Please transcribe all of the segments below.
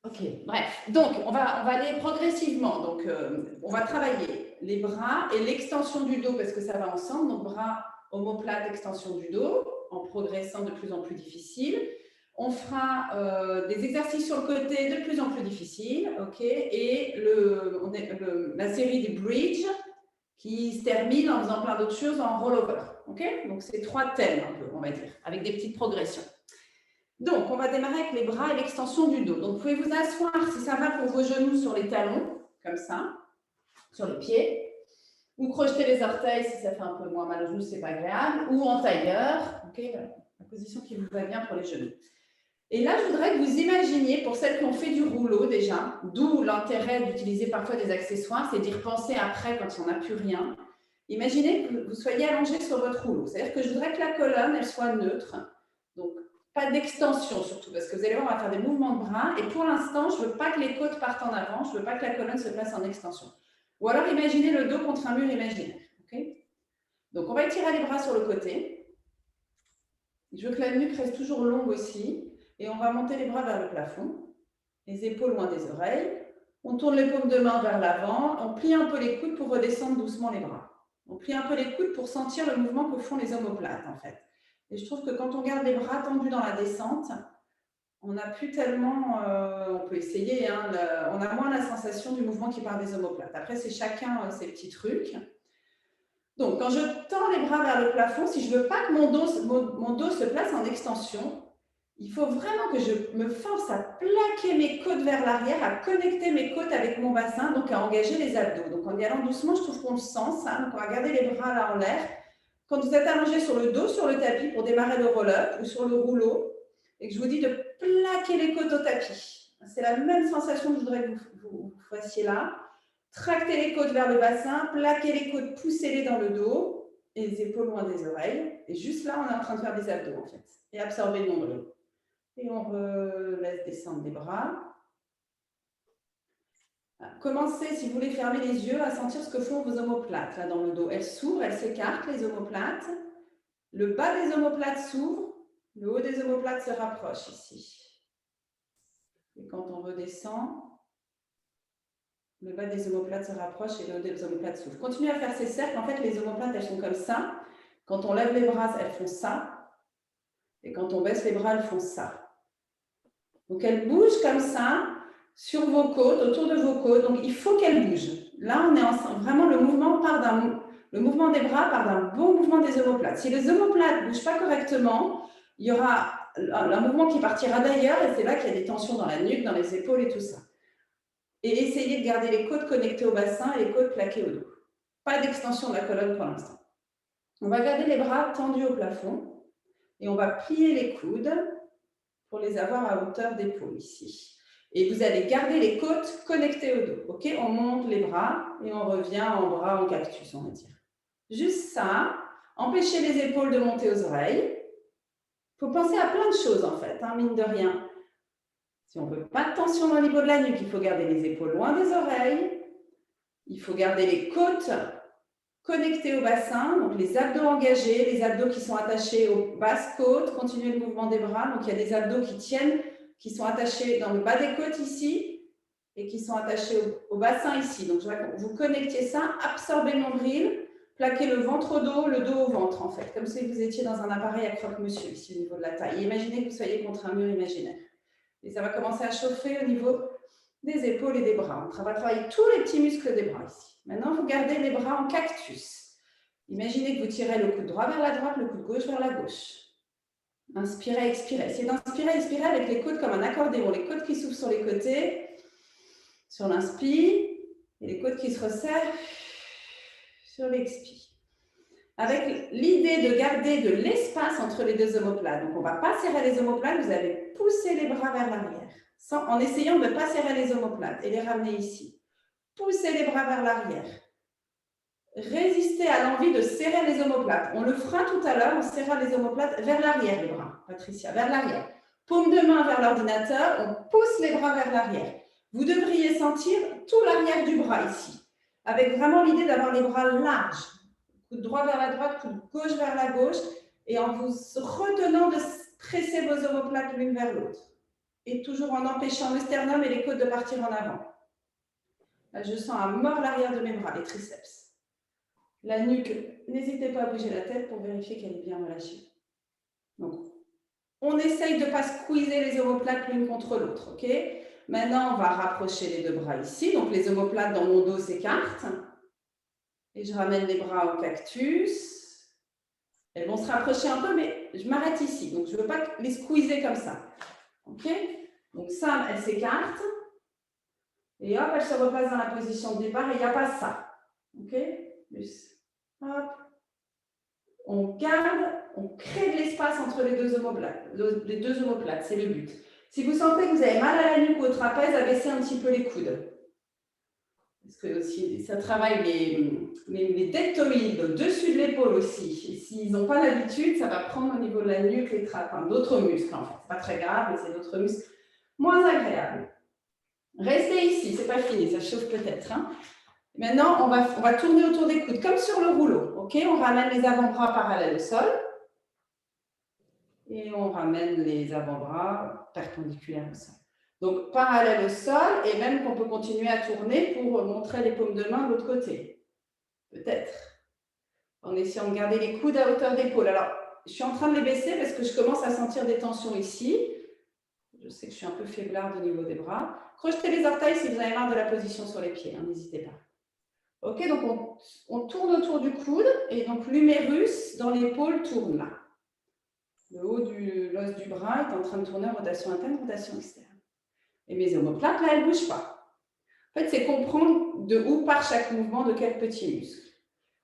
Ok, bref. Donc, on va aller progressivement. Donc, on va travailler les bras et l'extension du dos parce que ça va ensemble. Donc, bras, omoplate, extension du dos, en progressant de plus en plus difficile. On fera des exercices sur le côté de plus en plus difficiles. Ok, et la série des bridge qui se termine en faisant plein d'autres choses en rollover. Ok, donc c'est 3 thèmes un peu, on va dire, avec des petites progressions. Donc, on va démarrer avec les bras et l'extension du dos. Donc, vous pouvez vous asseoir, si ça va, pour vos genoux sur les talons, comme ça, sur les pieds. Ou crocheter les orteils si ça fait un peu moins mal aux genoux, c'est pas agréable. Ou en tailleur, okay, la position qui vous va bien pour les genoux. Et là, je voudrais que vous imaginiez, pour celles qui ont fait du rouleau déjà, d'où l'intérêt d'utiliser parfois des accessoires, c'est d'y repenser après quand il n'y en a plus rien. Imaginez que vous soyez allongé sur votre rouleau. C'est-à-dire que je voudrais que la colonne, elle soit neutre. Donc, pas d'extension surtout, parce que vous allez voir, on va faire des mouvements de bras. Et pour l'instant, je ne veux pas que les côtes partent en avant, je ne veux pas que la colonne se place en extension. Ou alors, imaginez le dos contre un mur imaginaire. Okay, donc, on va étirer les bras sur le côté. Je veux que la nuque reste toujours longue aussi. Et on va monter les bras vers le plafond, les épaules loin des oreilles. On tourne les paumes de main vers l'avant. On plie un peu les coudes pour redescendre doucement les bras. On plie un peu les coudes pour sentir le mouvement que font les omoplates, en fait. Et je trouve que quand on garde les bras tendus dans la descente, on n'a plus tellement, on peut essayer, hein, on a moins la sensation du mouvement qui part des omoplates. Après, c'est chacun ses petits trucs. Donc, quand je tends les bras vers le plafond, si je ne veux pas que mon dos se place en extension, il faut vraiment que je me force à plaquer mes côtes vers l'arrière, à connecter mes côtes avec mon bassin, donc à engager les abdos. Donc, en y allant doucement, je trouve qu'on le sent, ça. Donc, on va garder les bras là en l'air. Quand vous êtes allongé sur le dos, sur le tapis, pour démarrer le roll-up ou sur le rouleau, et que je vous dis de plaquer les côtes au tapis. C'est la même sensation que je voudrais que vous fassiez là. Tractez les côtes vers le bassin, plaquez les côtes, poussez-les dans le dos, et les épaules loin des oreilles. Et juste là, on est en train de faire des abdos, en fait. Et absorber le nombril. Et on laisse descendre les bras. Commencez, si vous voulez fermer les yeux, à sentir ce que font vos omoplates, là, dans le dos. Elles s'ouvrent, elles s'écartent, les omoplates. Le bas des omoplates s'ouvre, le haut des omoplates se rapproche ici. Et quand on redescend, le bas des omoplates se rapproche et le haut des omoplates s'ouvre. Continuez à faire ces cercles. En fait, les omoplates, elles sont comme ça. Quand on lève les bras, elles font ça. Et quand on baisse les bras, elles font ça. Donc, elles bougent comme ça sur vos côtes, autour de vos côtes. Donc, il faut qu'elles bougent. Là, on est vraiment, le mouvement des bras part d'un bon mouvement des omoplates. Si les omoplates ne bougent pas correctement, il y aura un mouvement qui partira d'ailleurs et c'est là qu'il y a des tensions dans la nuque, dans les épaules et tout ça. Et essayez de garder les côtes connectées au bassin et les côtes plaquées au dos. Pas d'extension de la colonne pour l'instant. On va garder les bras tendus au plafond et on va plier les coudes pour les avoir à hauteur d'épaule ici. Et vous allez garder les côtes connectées au dos. Ok, on monte les bras et on revient en bras en cactus, on va dire. Juste ça. Empêchez les épaules de monter aux oreilles. Il faut penser à plein de choses en fait, hein, mine de rien. Si on ne veut pas de tension au niveau de la nuque, il faut garder les épaules loin des oreilles. Il faut garder les côtes connectées au bassin, donc les abdos engagés, les abdos qui sont attachés aux basses côtes. Continuez le mouvement des bras. Donc, il y a des abdos qui tiennent, qui sont attachés dans le bas des côtes ici et qui sont attachés au bassin ici. Donc, je voudrais que vous connectiez ça, absorbez le nombril, plaquez le ventre au dos, le dos au ventre, en fait, comme si vous étiez dans un appareil à croque-monsieur ici au niveau de la taille. Et imaginez que vous soyez contre un mur imaginaire. Et ça va commencer à chauffer au niveau des épaules et des bras. On va travailler tous les petits muscles des bras ici. Maintenant, vous gardez les bras en cactus. Imaginez que vous tirez le coude droit vers la droite, le coude gauche vers la gauche. Inspirez, expirez. Essayez d'inspirer, expirer avec les coudes comme un accordéon. Les coudes qui s'ouvrent sur les côtés, sur l'inspire, et les coudes qui se resserrent sur l'expire. Avec l'idée de garder de l'espace entre les deux omoplates. Donc, on ne va pas serrer les omoplates, vous allez pousser les bras vers l'arrière, en essayant de ne pas serrer les omoplates et les ramener ici. Poussez les bras vers l'arrière. Résistez à l'envie de serrer les omoplates. On le fera tout à l'heure, on serrera les omoplates vers l'arrière, les bras. Patricia, vers l'arrière. Paume de main vers l'ordinateur, on pousse les bras vers l'arrière. Vous devriez sentir tout l'arrière du bras ici, avec vraiment l'idée d'avoir les bras larges. Coude droit vers la droite, coude gauche vers la gauche, et en vous retenant de presser vos omoplates l'une vers l'autre. et toujours en empêchant le sternum et les côtes de partir en avant. Là, je sens à mort l'arrière de mes bras, les triceps. La nuque, n'hésitez pas à bouger la tête pour vérifier qu'elle est bien relâchée. Donc, on essaye de ne pas squeezer les omoplates l'une contre l'autre, ok? Maintenant, on va rapprocher les deux bras ici. Donc, les omoplates dans mon dos s'écartent. Et je ramène les bras au cactus. Elles vont se rapprocher un peu, mais je m'arrête ici. Donc, je ne veux pas les squeezer comme ça. Ok? Donc, ça, elles s'écartent. Et hop, elles se replacent dans la position de départ. Et il n'y a pas ça. Ok? Plus. Hop. On garde, on crée de l'espace entre les deux omoplates. C'est le but. Si vous sentez que vous avez mal à la nuque ou au trapèze, abaissez un petit peu les coudes. Parce que aussi, ça travaille les deltoïdes au-dessus de l'épaule aussi. Et s'ils n'ont pas l'habitude, ça va prendre au niveau de la nuque, les enfin, d'autres muscles en fait. C'est pas très grave, mais c'est d'autres muscles moins agréables. Restez ici, c'est pas fini, ça chauffe peut-être. Hein. Maintenant, on va tourner autour des coudes, comme sur le rouleau. Okay, on ramène les avant-bras parallèles au sol. Et on ramène les avant-bras perpendiculaires au sol. Donc, parallèle au sol, et même qu'on peut continuer à tourner pour montrer les paumes de main de l'autre côté. Peut-être. En essayant de garder les coudes à hauteur d'épaule. Alors, je suis en train de les baisser parce que je commence à sentir des tensions ici. Je sais que je suis un peu faiblarde au niveau des bras. Crochetez les orteils si vous avez marre de la position sur les pieds, hein, n'hésitez pas. Ok, donc on tourne autour du coude, et donc l'humérus dans l'épaule tourne là. Le haut de l'os du bras est en train de tourner en rotation interne, rotation externe. Et mes omoplates, là, elles ne bougent pas. En fait, c'est comprendre de où part chaque mouvement, de quel petit muscle.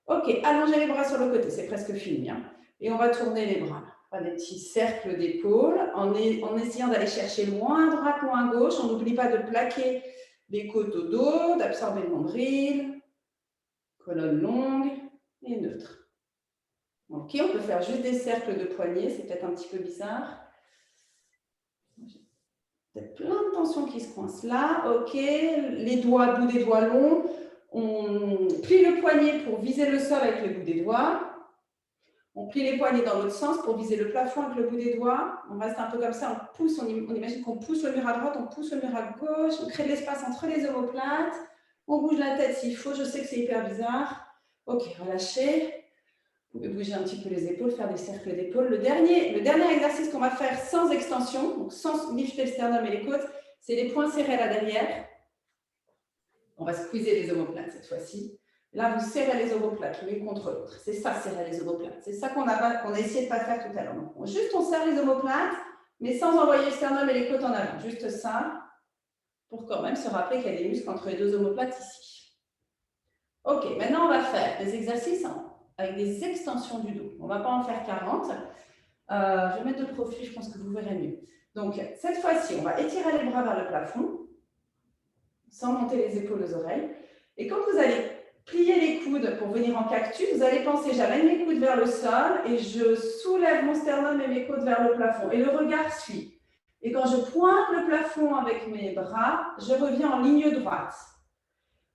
Ok, allongez les bras sur le côté, c'est presque fini. Hein. Et on va tourner les bras. On va des petits cercles d'épaule en essayant d'aller chercher loin à droite, loin à gauche. On n'oublie pas de plaquer les côtes au dos, d'absorber le nombril, colonne longue et neutre. Ok, on peut faire juste des cercles de poignets, c'est peut-être un petit peu bizarre. Peut-être plein de tensions qui se coincent là. Ok, les doigts, bout des doigts longs. On plie le poignet pour viser le sol avec le bout des doigts. On plie les poignets dans l'autre sens pour viser le plafond avec le bout des doigts. On reste un peu comme ça, on pousse, on imagine qu'on pousse le mur à droite, on pousse le mur à gauche, on crée de l'espace entre les omoplates. On bouge la tête s'il faut, je sais que c'est hyper bizarre. Ok, relâchez. Vous pouvez bouger un petit peu les épaules, faire des cercles d'épaules. Le dernier exercice qu'on va faire sans extension, donc sans lifter le sternum et les côtes, c'est les poings serrés là derrière. On va squeezer les omoplates cette fois-ci. Là, vous serrez les omoplates l'une contre l'autre. C'est ça, serrer les omoplates. C'est ça qu'on a essayé de ne pas faire tout à l'heure. Juste, on serre les omoplates, mais sans envoyer le sternum et les côtes en avant. Juste ça, pour quand même se rappeler qu'il y a des muscles entre les deux omoplates ici. Ok, maintenant, on va faire des exercices avec des extensions du dos. On ne va pas en faire 40. Je vais mettre de profil, je pense que vous verrez mieux. Donc, cette fois-ci, on va étirer les bras vers le plafond, sans monter les épaules aux oreilles. Et quand vous allez plier les coudes pour venir en cactus, vous allez penser, j'amène mes coudes vers le sol et je soulève mon sternum et mes côtes vers le plafond. Et le regard suit. Et quand je pointe le plafond avec mes bras, je reviens en ligne droite.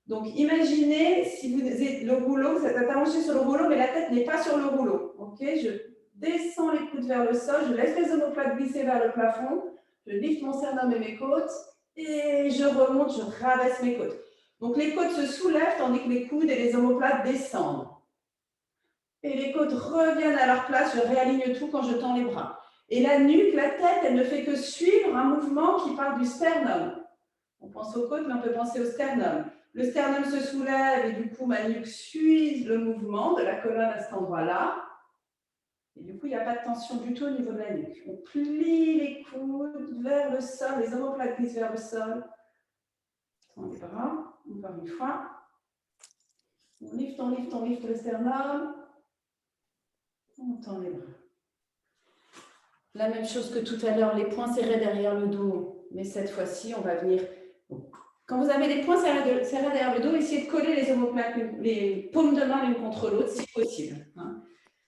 Donc, imaginez si vous êtes le rouleau, vous êtes allongé sur le rouleau, mais la tête n'est pas sur le rouleau. Ok, je descends les coudes vers le sol, je laisse les omoplates glisser vers le plafond, je lifte mon sternum et mes côtes, et je remonte, je rabaisse mes côtes. Donc, les côtes se soulèvent tandis que les coudes et les omoplates descendent. Et les côtes reviennent à leur place, je réaligne tout quand je tends les bras. Et la nuque, la tête, elle ne fait que suivre un mouvement qui part du sternum. On pense aux côtes, mais on peut penser au sternum. Le sternum se soulève et du coup, ma nuque suit le mouvement de la colonne à cet endroit-là. Et du coup, il n'y a pas de tension du tout au niveau de la nuque. On plie les coudes vers le sol, les omoplates glissent vers le sol. On les bras, encore une fois. On lifte le sternum. On tend les bras. La même chose que tout à l'heure, les poings serrés derrière le dos. Mais cette fois-ci, on va venir... Quand vous avez les poings serrés derrière le dos, essayez de coller les omoplates, les paumes de main l'une contre l'autre, si possible. Hein.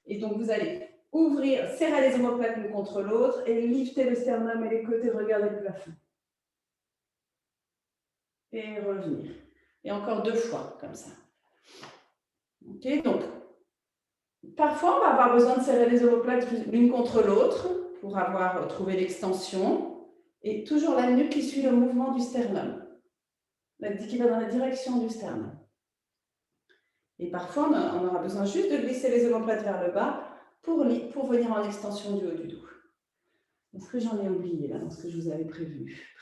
Et donc, vous allez ouvrir, serrer les omoplates l'une contre l'autre et lifter le sternum et les côtés, regarder le plafond. Et revenir. Et encore 2 fois, comme ça. Ok, donc, parfois, on va avoir besoin de serrer les omoplates l'une contre l'autre pour avoir trouvé l'extension. Et toujours la nuque qui suit le mouvement du sternum, qui va dans la direction du sternum. Et parfois, on aura besoin juste de glisser les omoplates vers le bas pour venir en extension du haut du dos. Est-ce que j'en ai oublié là dans ce que je vous avais prévu?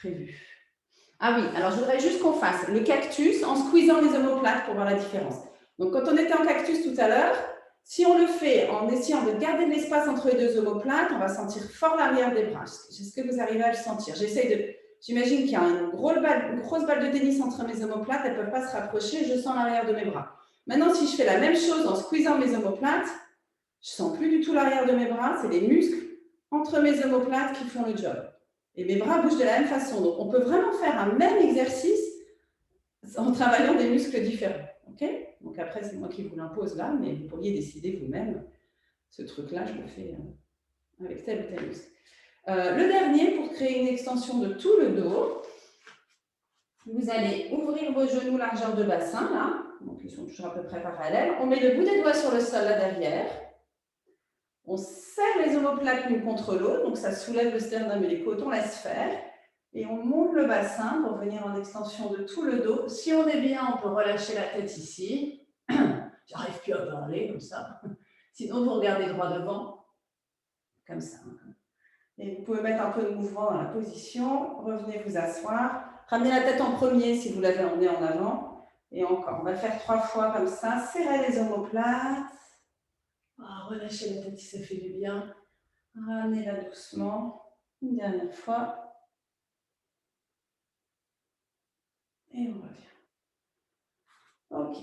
Ah oui, alors je voudrais juste qu'on fasse le cactus en squeezant les omoplates pour voir la différence. Donc quand on était en cactus tout à l'heure, si on le fait en essayant de garder de l'espace entre les deux omoplates, on va sentir fort l'arrière des bras. Est-ce que vous arrivez à le sentir? J'imagine qu'il y a une grosse balle de tennis entre mes omoplates, elles ne peuvent pas se rapprocher, je sens l'arrière de mes bras. Maintenant, si je fais la même chose en squeezant mes omoplates, je ne sens plus du tout l'arrière de mes bras, c'est les muscles entre mes omoplates qui font le job. Et mes bras bougent de la même façon. Donc, on peut vraiment faire un même exercice en travaillant des muscles différents. Okay? Donc, après, c'est moi qui vous l'impose là, mais vous pourriez décider vous-même. Ce truc-là, je le fais avec tel ou tel muscle. Le dernier, pour créer une extension de tout le dos, vous allez ouvrir vos genoux largeur de bassin, là. Donc, ils sont toujours à peu près parallèles. On met le bout des doigts sur le sol, là derrière. On serre les omoplates l'une contre l'autre, donc ça soulève le sternum et les côtes, on laisse faire. Et on monte le bassin pour venir en extension de tout le dos. Si on est bien, on peut relâcher la tête ici. J'arrive plus à parler comme ça. Sinon, vous regardez droit devant, comme ça. Et vous pouvez mettre un peu de mouvement dans la position. Revenez vous asseoir. Ramenez la tête en premier si vous l'avez emmené en avant. Et encore, on va faire 3 fois comme ça. Serrez les omoplates. Relâchez la tête si ça fait du bien. Ramenez-la doucement. Une dernière fois. Et on revient. Ok.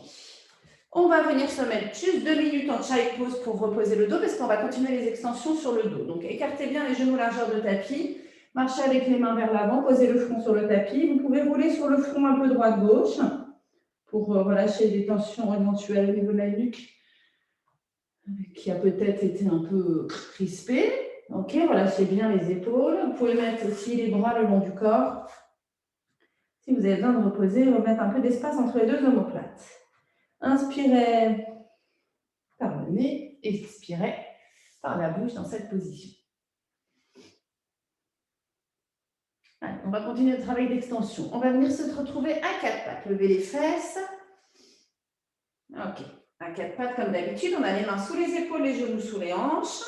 On va venir se mettre juste 2 minutes en child pose pour reposer le dos parce qu'on va continuer les extensions sur le dos. Donc, écartez bien les genoux largeur de tapis. Marchez avec les mains vers l'avant. Posez le front sur le tapis. Vous pouvez rouler sur le front un peu droite-gauche pour relâcher des tensions éventuelles au niveau de la nuque qui a peut-être été un peu crispée. Ok, relâchez bien les épaules. Vous pouvez mettre aussi les bras le long du corps. Si vous avez besoin de reposer, remettre un peu d'espace entre les deux omoplates. Inspirez par le nez, expirez par la bouche dans cette position. Allez, on va continuer le travail d'extension. On va venir se retrouver à 4 pattes. Levez les fesses. Ok, à 4 pattes comme d'habitude. On a les mains sous les épaules, les genoux sous les hanches.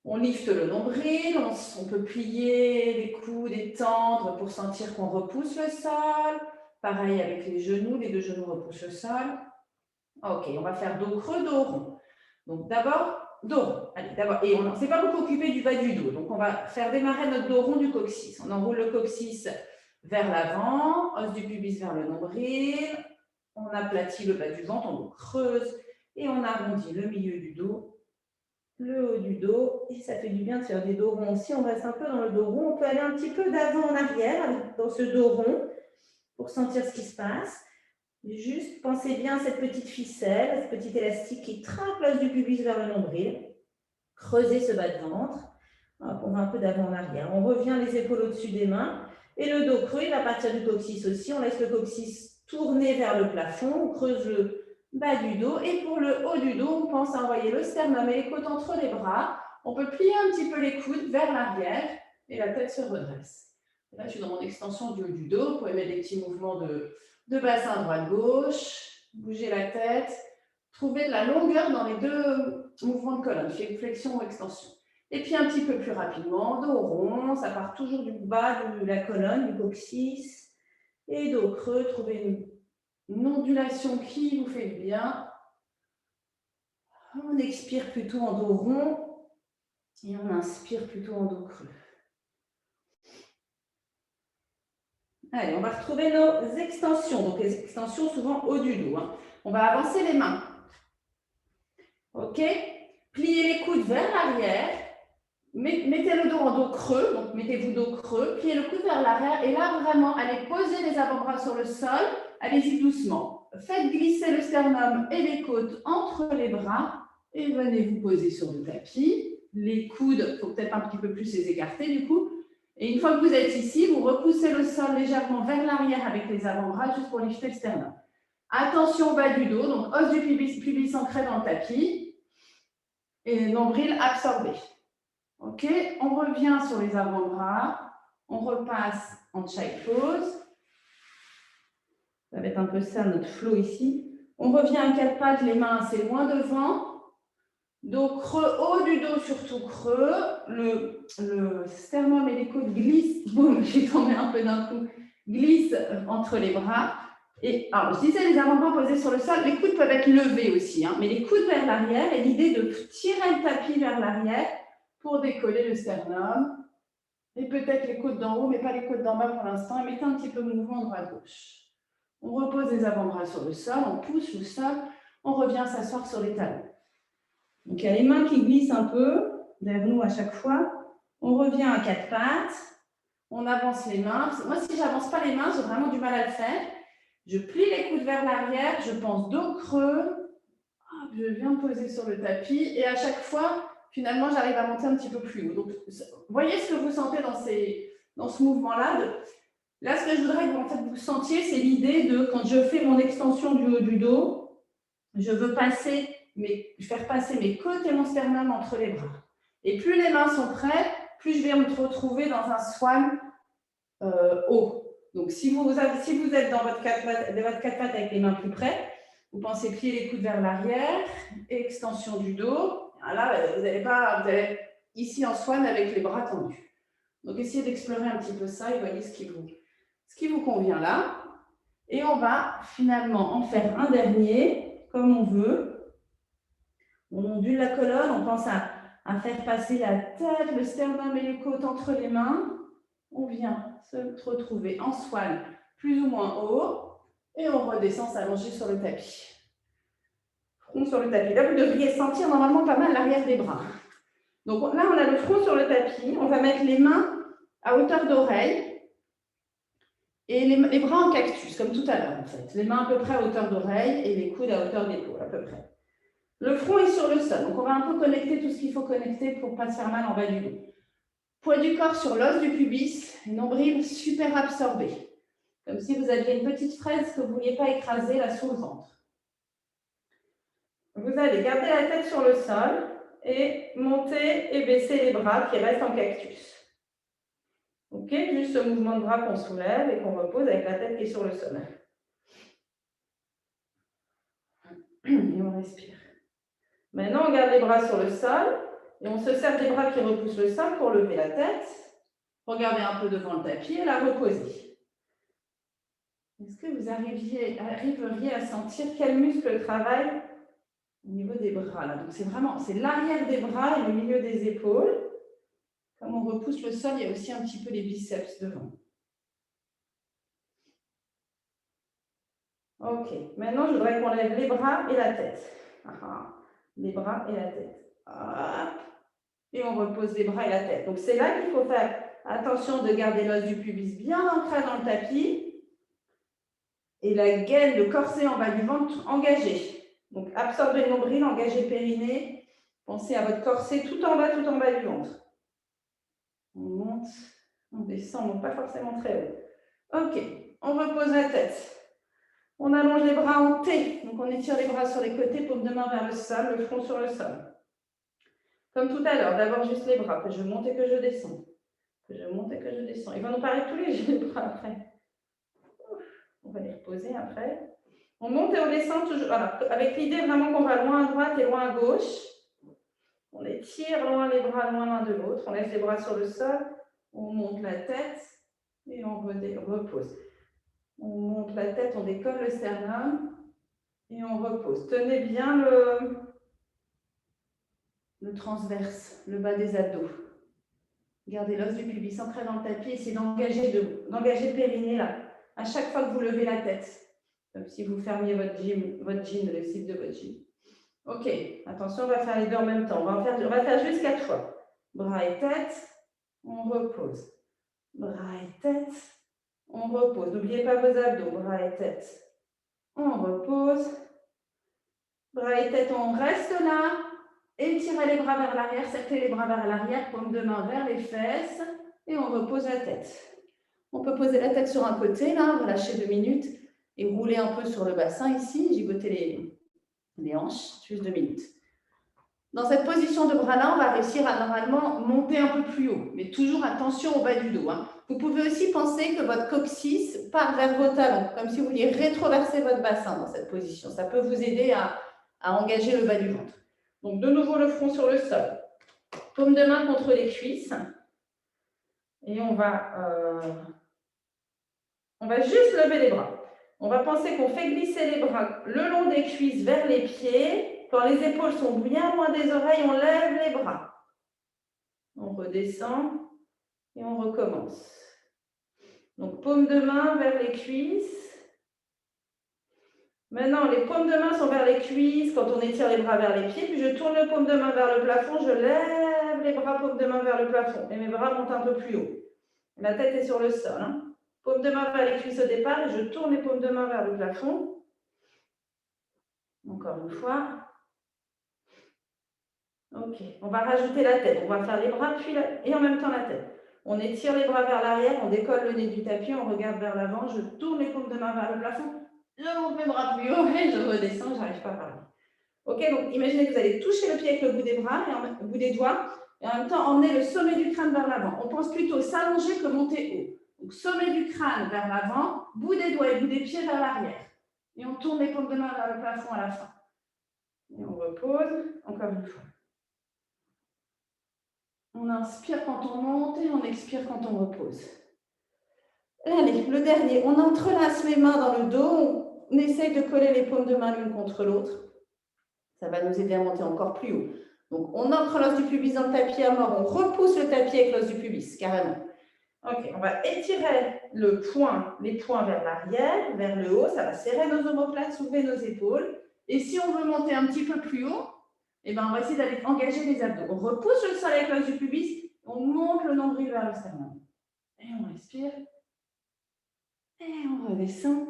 On lifte le nombril, on peut plier les coudes, étendre pour sentir qu'on repousse le sol. Pareil avec les genoux, les 2 genoux repoussent le sol. Ok, on va faire dos creux, dos rond. Donc d'abord, dos rond. Allez, d'abord, et on ne s'est pas beaucoup occupé du bas du dos. Donc on va faire démarrer notre dos rond du coccyx. On enroule le coccyx vers l'avant, os du pubis vers le nombril. On aplatit le bas du ventre, on creuse et on arrondit le milieu du dos, le haut du dos. Et ça fait du bien de faire des dos ronds aussi. On reste un peu dans le dos rond. On peut aller un petit peu d'avant en arrière dans ce dos rond pour sentir ce qui se passe. Juste pensez bien à cette petite ficelle, ce petit élastique qui traque l'os du pubis vers le nombril. Creusez ce bas de ventre. Hop, on va un peu d'avant en arrière. On revient les épaules au-dessus des mains. Et le dos creux, il va partir du coccyx aussi. On laisse le coccyx tourner vers le plafond. On creuse le bas du dos. Et pour le haut du dos, on pense à envoyer le sternum et les côtes entre les bras. On peut plier un petit peu les coudes vers l'arrière et la tête se redresse. Là, je suis dans mon extension du haut du dos. Vous pouvez mettre des petits mouvements de bassin droite-gauche, bougez la tête, trouvez de la longueur dans les 2 mouvements de colonne, flexion ou extension. Et puis un petit peu plus rapidement, dos rond, ça part toujours du bas de la colonne, du coccyx, et dos creux, trouvez une ondulation qui vous fait du bien. On expire plutôt en dos rond et on inspire plutôt en dos creux. Allez, on va retrouver nos extensions. Donc, les extensions souvent haut du dos. On va avancer les mains. OK? Pliez les coudes vers l'arrière. Mettez le dos en dos creux. Donc, mettez-vous dos creux. Pliez le coude vers l'arrière. Et là, vraiment, allez poser les avant-bras sur le sol. Allez-y doucement. Faites glisser le sternum et les côtes entre les bras. Et venez vous poser sur le tapis. Les coudes, il faut peut-être un petit peu plus les écarter du coup. Et une fois que vous êtes ici, vous repoussez le sol légèrement vers l'arrière avec les avant-bras, juste pour lifter le sternum. Attention au bas du dos, donc os du pubis ancré dans le tapis et nombril absorbé. Ok, on revient sur les avant-bras. On repasse en child pose. Ça va être un peu ça notre flow ici. On revient à 4 pattes, les mains assez loin devant. Dos creux, haut du dos surtout creux. Le sternum et les côtes glissent. Boum, j'ai tombé un peu d'un coup. Glissent entre les bras. Et alors, je disais les avant-bras posés sur le sol. Les coudes peuvent être levés aussi, hein, mais les coudes vers l'arrière. Et l'idée de tirer le tapis vers l'arrière pour décoller le sternum. Et peut-être les côtes d'en haut, mais pas les côtes d'en bas pour l'instant. Et mettez un petit peu de mouvement droite-gauche. On repose les avant-bras sur le sol, on pousse le sol, on revient s'asseoir sur les talons. Donc il y a les mains qui glissent un peu vers nous à chaque fois. On revient à 4 pattes, on avance les mains. Moi, si je n'avance pas les mains, j'ai vraiment du mal à le faire. Je plie les coudes vers l'arrière, je pense dos creux. Je viens me poser sur le tapis et à chaque fois, finalement, j'arrive à monter un petit peu plus haut. Donc, voyez ce que vous sentez dans ce mouvement-là. Là, ce que je voudrais que vous sentiez, c'est l'idée de, quand je fais mon extension du haut du dos, je veux faire passer mes côtes et mon sternum entre les bras. Et plus les mains sont prêtes, plus je vais me retrouver dans un swan haut. Donc, si vous êtes dans votre 4 pattes avec les mains plus près, vous pensez plier les coudes vers l'arrière, extension du dos. Là, vous allez ici en swan avec les bras tendus. Donc, essayez d'explorer un petit peu ça et voyez ce qui vous convient là. Et on va finalement en faire un dernier, comme on veut. On ondule la colonne, on pense à faire passer la tête, le sternum et les côtes entre les mains. On vient se retrouver en swan, plus ou moins haut, et on redescend s'allonger sur le tapis. Front sur le tapis. Là, vous devriez sentir normalement pas mal l'arrière des bras. Donc là, on a le front sur le tapis. On va mettre les mains à hauteur d'oreille. Et les bras en cactus, comme tout à l'heure en fait. Les mains à peu près à hauteur d'oreille et les coudes à hauteur d'épaule, à peu près. Le front est sur le sol, donc on va un peu connecter tout ce qu'il faut connecter pour ne pas se faire mal en bas du dos. Poids du corps sur l'os du pubis, nombril super absorbé. Comme si vous aviez une petite fraise que vous ne vouliez pas écraser là sous le ventre. Vous allez garder la tête sur le sol et monter et baisser les bras qui restent en cactus. Ok, juste ce mouvement de bras qu'on soulève et qu'on repose avec la tête qui est sur le sol. Et on respire. Maintenant, on garde les bras sur le sol et on se serre des bras qui repoussent le sol pour lever la tête. Regardez un peu devant le tapis et la reposer. Est-ce que vous arriveriez à sentir quel muscle travaille au niveau des bras là? Donc c'est l'arrière des bras et le milieu des épaules. Comme on repousse le sol, il y a aussi un petit peu les biceps devant. Ok, maintenant je voudrais qu'on lève les bras et la tête. Les bras et la tête. Hop. Et on repose les bras et la tête. Donc c'est là qu'il faut faire attention de garder l'os du pubis bien ancré dans le tapis. Et la gaine, le corset en bas du ventre engagé. Donc absorbez le nombril, engagez le périnée. Pensez à votre corset tout en bas du ventre. On monte, on descend, donc pas forcément très haut. Ok, on repose la tête. On allonge les bras en T, donc on étire les bras sur les côtés, paume de main vers le sol, le front sur le sol. Comme tout à l'heure, d'abord juste les bras, que je monte et que je descends. Que je monte et que je descends. Il va nous paraître tous les bras après. On va les reposer après. On monte et on descend toujours, voilà, avec l'idée vraiment qu'on va loin à droite et loin à gauche. On étire loin les bras l'un de l'autre. On laisse les bras sur le sol. On monte la tête et on repose. On monte la tête, on décolle le sternum et on repose. Tenez bien le transverse, le bas des abdos. Gardez l'os du pubis ancré dans le tapis. Essayez d'engager le périnée là, à chaque fois que vous levez la tête. Comme si vous fermiez votre jean, le slip de votre jean. Ok, attention, on va faire les deux en même temps. On va faire juste 4 fois. Bras et tête, on repose. Bras et tête, on repose. N'oubliez pas vos abdos, bras et tête. On repose. Bras et tête, on reste là. Étirez les bras vers l'arrière, serrez les bras vers l'arrière, paume de main vers les fesses. Et on repose la tête. On peut poser la tête sur un côté, là, relâcher 2 minutes. Et rouler un peu sur le bassin ici, gigoter les hanches, juste 2 minutes. Dans cette position de bras-là, on va réussir à normalement monter un peu plus haut, mais toujours attention au bas du dos. Hein. Vous pouvez aussi penser que votre coccyx part vers vos talons, comme si vous vouliez rétroverser votre bassin dans cette position. Ça peut vous aider à engager le bas du ventre. Donc, de nouveau, le front sur le sol. Paume de main contre les cuisses. Et on va juste lever les bras. On va penser qu'on fait glisser les bras le long des cuisses vers les pieds. Quand les épaules sont bien loin des oreilles, on lève les bras. On redescend et on recommence. Donc, paume de main vers les cuisses. Maintenant, les paumes de main sont vers les cuisses quand on étire les bras vers les pieds. Puis je tourne le paume de main vers le plafond. Je lève les bras paume de main vers le plafond. Et mes bras montent un peu plus haut. La tête est sur le sol. Hein. Paume de main vers les cuisses au départ. Et je tourne les paumes de main vers le plafond. Encore une fois. Ok. On va rajouter la tête. On va faire les bras et en même temps la tête. On étire les bras vers l'arrière. On décolle le nez du tapis. On regarde vers l'avant. Je tourne les paumes de main vers le plafond. Je monte mes bras plus haut et je redescends, je n'arrive pas à parler. Ok, donc imaginez que vous allez toucher le pied avec le bout des bras, et bout des doigts, et en même temps emmener le sommet du crâne vers l'avant. On pense plutôt s'allonger que monter haut. Donc sommet du crâne vers l'avant, bout des doigts et bout des pieds vers l'arrière. Et on tourne les paumes de main vers le plafond à la fin. Et on repose, encore une fois. On inspire quand on monte et on expire quand on repose. Allez, le dernier, on entrelace les mains dans le dos, on essaye de coller les paumes de main l'une contre l'autre. Ça va nous aider à monter encore plus haut. Donc, on entre l'os du pubis dans le tapis à mort, on repousse le tapis avec l'os du pubis, carrément. Ok, on va étirer les poings vers l'arrière, vers le haut, ça va serrer nos omoplates, soulever nos épaules. Et si on veut monter un petit peu plus haut, eh ben, on va essayer d'aller engager les abdos. On repousse le sol avec l'os du pubis, on monte le nombril vers le sternum. Et on respire. Et on redescend.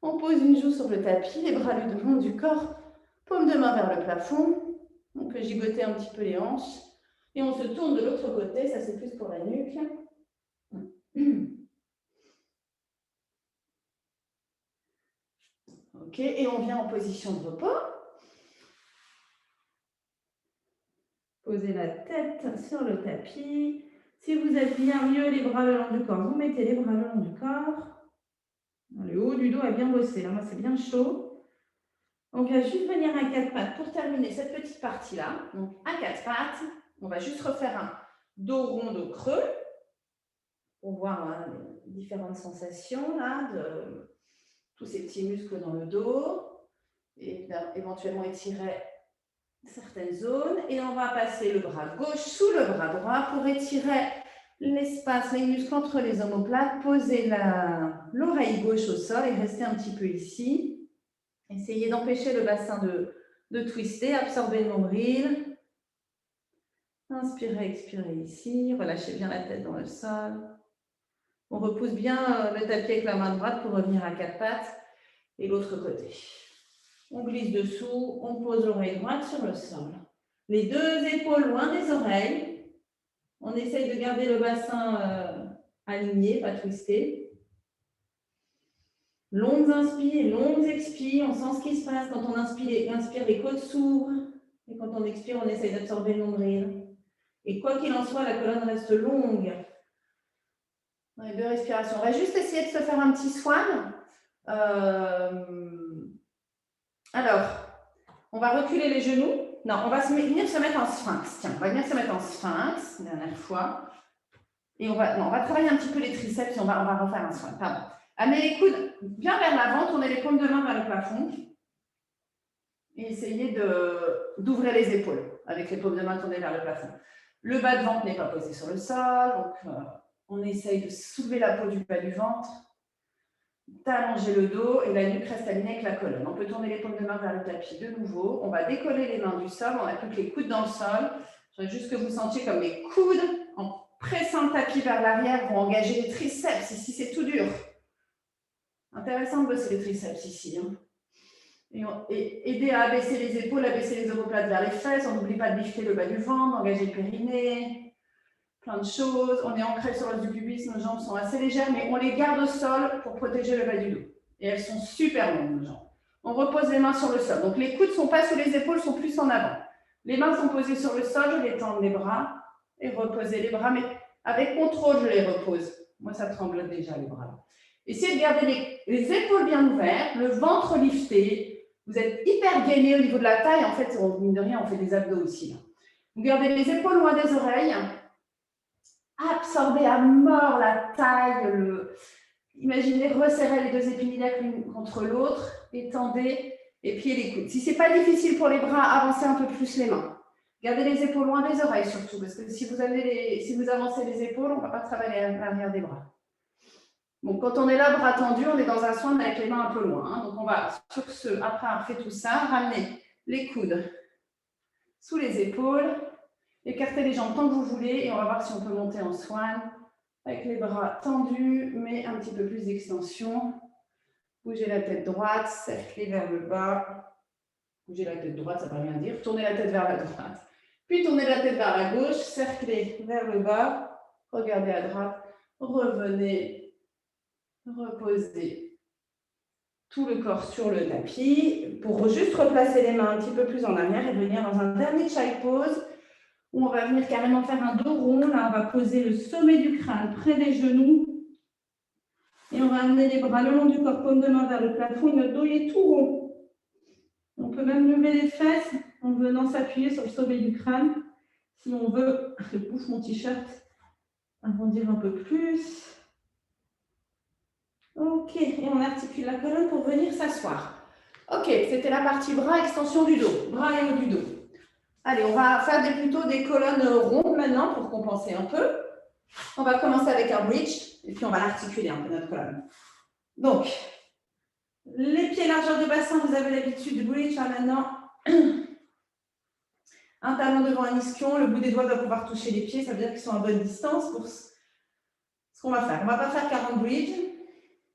On pose une joue sur le tapis, les bras le long du corps, paume de main vers le plafond. On peut gigoter un petit peu les hanches. Et on se tourne de l'autre côté, ça c'est plus pour la nuque. Ok, et on vient en position de repos. Posez la tête sur le tapis. Si vous êtes bien mieux, les bras le long du corps, vous mettez les bras le long du corps. Le haut du dos est bien bossé. Là, moi, c'est bien chaud. Donc, on va juste venir à quatre pattes pour terminer cette petite partie-là. Donc, à quatre pattes, on va juste refaire un dos rond, dos creux pour voir hein, les différentes sensations là, de tous ces petits muscles dans le dos. Et éventuellement étirer certaines zones. Et on va passer le bras gauche sous le bras droit pour étirer l'espace, les muscles entre les omoplates. Poser l'oreille gauche au sol et rester un petit peu ici. Essayez d'empêcher le bassin de twister, absorber le nombril. Inspirez, expirez ici. Relâchez bien la tête dans le sol. On repousse bien le tapis avec la main droite pour revenir à quatre pattes. Et l'autre côté. On glisse dessous, on pose l'oreille droite sur le sol. Les deux épaules loin des oreilles. On essaye de garder le bassin aligné, pas twisté. Longues inspires, longues expires. On sent ce qui se passe. Quand on inspire, les côtes s'ouvrent. Et quand on expire, on essaye d'absorber le nombril. Et quoi qu'il en soit, la colonne reste longue. Dans les deux respirations. On va juste essayer de se faire un petit swan. Alors, on va reculer les genoux. Non, on va venir se mettre en sphinx. Tiens, on va venir se mettre en sphinx, dernière fois. Et on va travailler un petit peu les triceps et on va refaire un swan. Pardon. Amenez les coudes bien vers l'avant, tournez les paumes de main vers le plafond. Et essayez d'ouvrir les épaules avec les paumes de main tournées vers le plafond. Le bas de ventre n'est pas posé sur le sol, donc on essaye de soulever la peau du bas du ventre. D'allonger le dos et la nuque reste alignée avec la colonne. On peut tourner les paumes de main vers le tapis de nouveau. On va décoller les mains du sol. On applique les coudes dans le sol. Je voudrais juste que vous sentiez comme les coudes, en pressant le tapis vers l'arrière, vont engager les triceps. Ici, c'est tout dur. Intéressant de bosser les triceps ici. Hein. Et aider à abaisser les épaules, à baisser les omoplates vers les fesses. On n'oublie pas de lifter le bas du ventre, d'engager le périnée. Plein de choses, on est ancré sur l'os du pubis, nos jambes sont assez légères, mais on les garde au sol pour protéger le bas du dos. Et elles sont super longues, nos jambes. On repose les mains sur le sol. Donc les coudes ne sont pas sous les épaules, sont plus en avant. Les mains sont posées sur le sol, je détends les bras et reposer les bras, mais avec contrôle, je les repose. Moi, ça tremble déjà les bras. Essayez de garder les épaules bien ouvertes, le ventre lifté. Vous êtes hyper gainé au niveau de la taille. En fait, mine de rien, on fait des abdos aussi. Vous gardez les épaules loin des oreilles. Absorbez à mort la taille. Imaginez resserrer les deux épines iliaques l'une contre l'autre. Étendez et pliez les coudes. Si ce n'est pas difficile pour les bras, avancez un peu plus les mains. Gardez les épaules loin des oreilles surtout, parce que si vous avancez les épaules, on ne va pas travailler l'arrière des bras. Bon, quand on est là, bras tendus, on est dans un swan avec les mains un peu loin. Hein. Donc, on va, après avoir fait tout ça, ramener les coudes sous les épaules, écarter les jambes tant que vous voulez, et on va voir si on peut monter en swan avec les bras tendus, mais un petit peu plus d'extension. Bougez la tête droite, cerclez vers le bas. Bougez la tête droite, ça ne veut rien dire. Tournez la tête vers la droite. Puis tournez la tête vers la gauche, cerclez vers le bas. Regardez à droite. Revenez. Reposez tout le corps sur le tapis pour juste replacer les mains un petit peu plus en arrière et venir dans un dernier child pose où on va venir carrément faire un dos rond. Là, on va poser le sommet du crâne près des genoux. Et on va amener les bras le long du corps, paume de main vers le plafond, et notre dos il est tout rond. On peut même lever les fesses en venant s'appuyer sur le sommet du crâne. Si on veut, je pousse mon t-shirt, arrondir un peu plus. Ok, et on articule la colonne pour venir s'asseoir. Ok, c'était la partie bras, extension du dos, bras et haut du dos. Allez, on va faire plutôt des colonnes rondes maintenant pour compenser un peu. On va commencer avec un bridge et puis on va l'articuler un peu notre colonne. Donc, les pieds largeur de bassin, vous avez l'habitude du bridge là maintenant. Un talon devant un ischion, le bout des doigts doit pouvoir toucher les pieds, ça veut dire qu'ils sont à bonne distance pour ce qu'on va faire. On ne va pas faire 40 bridges.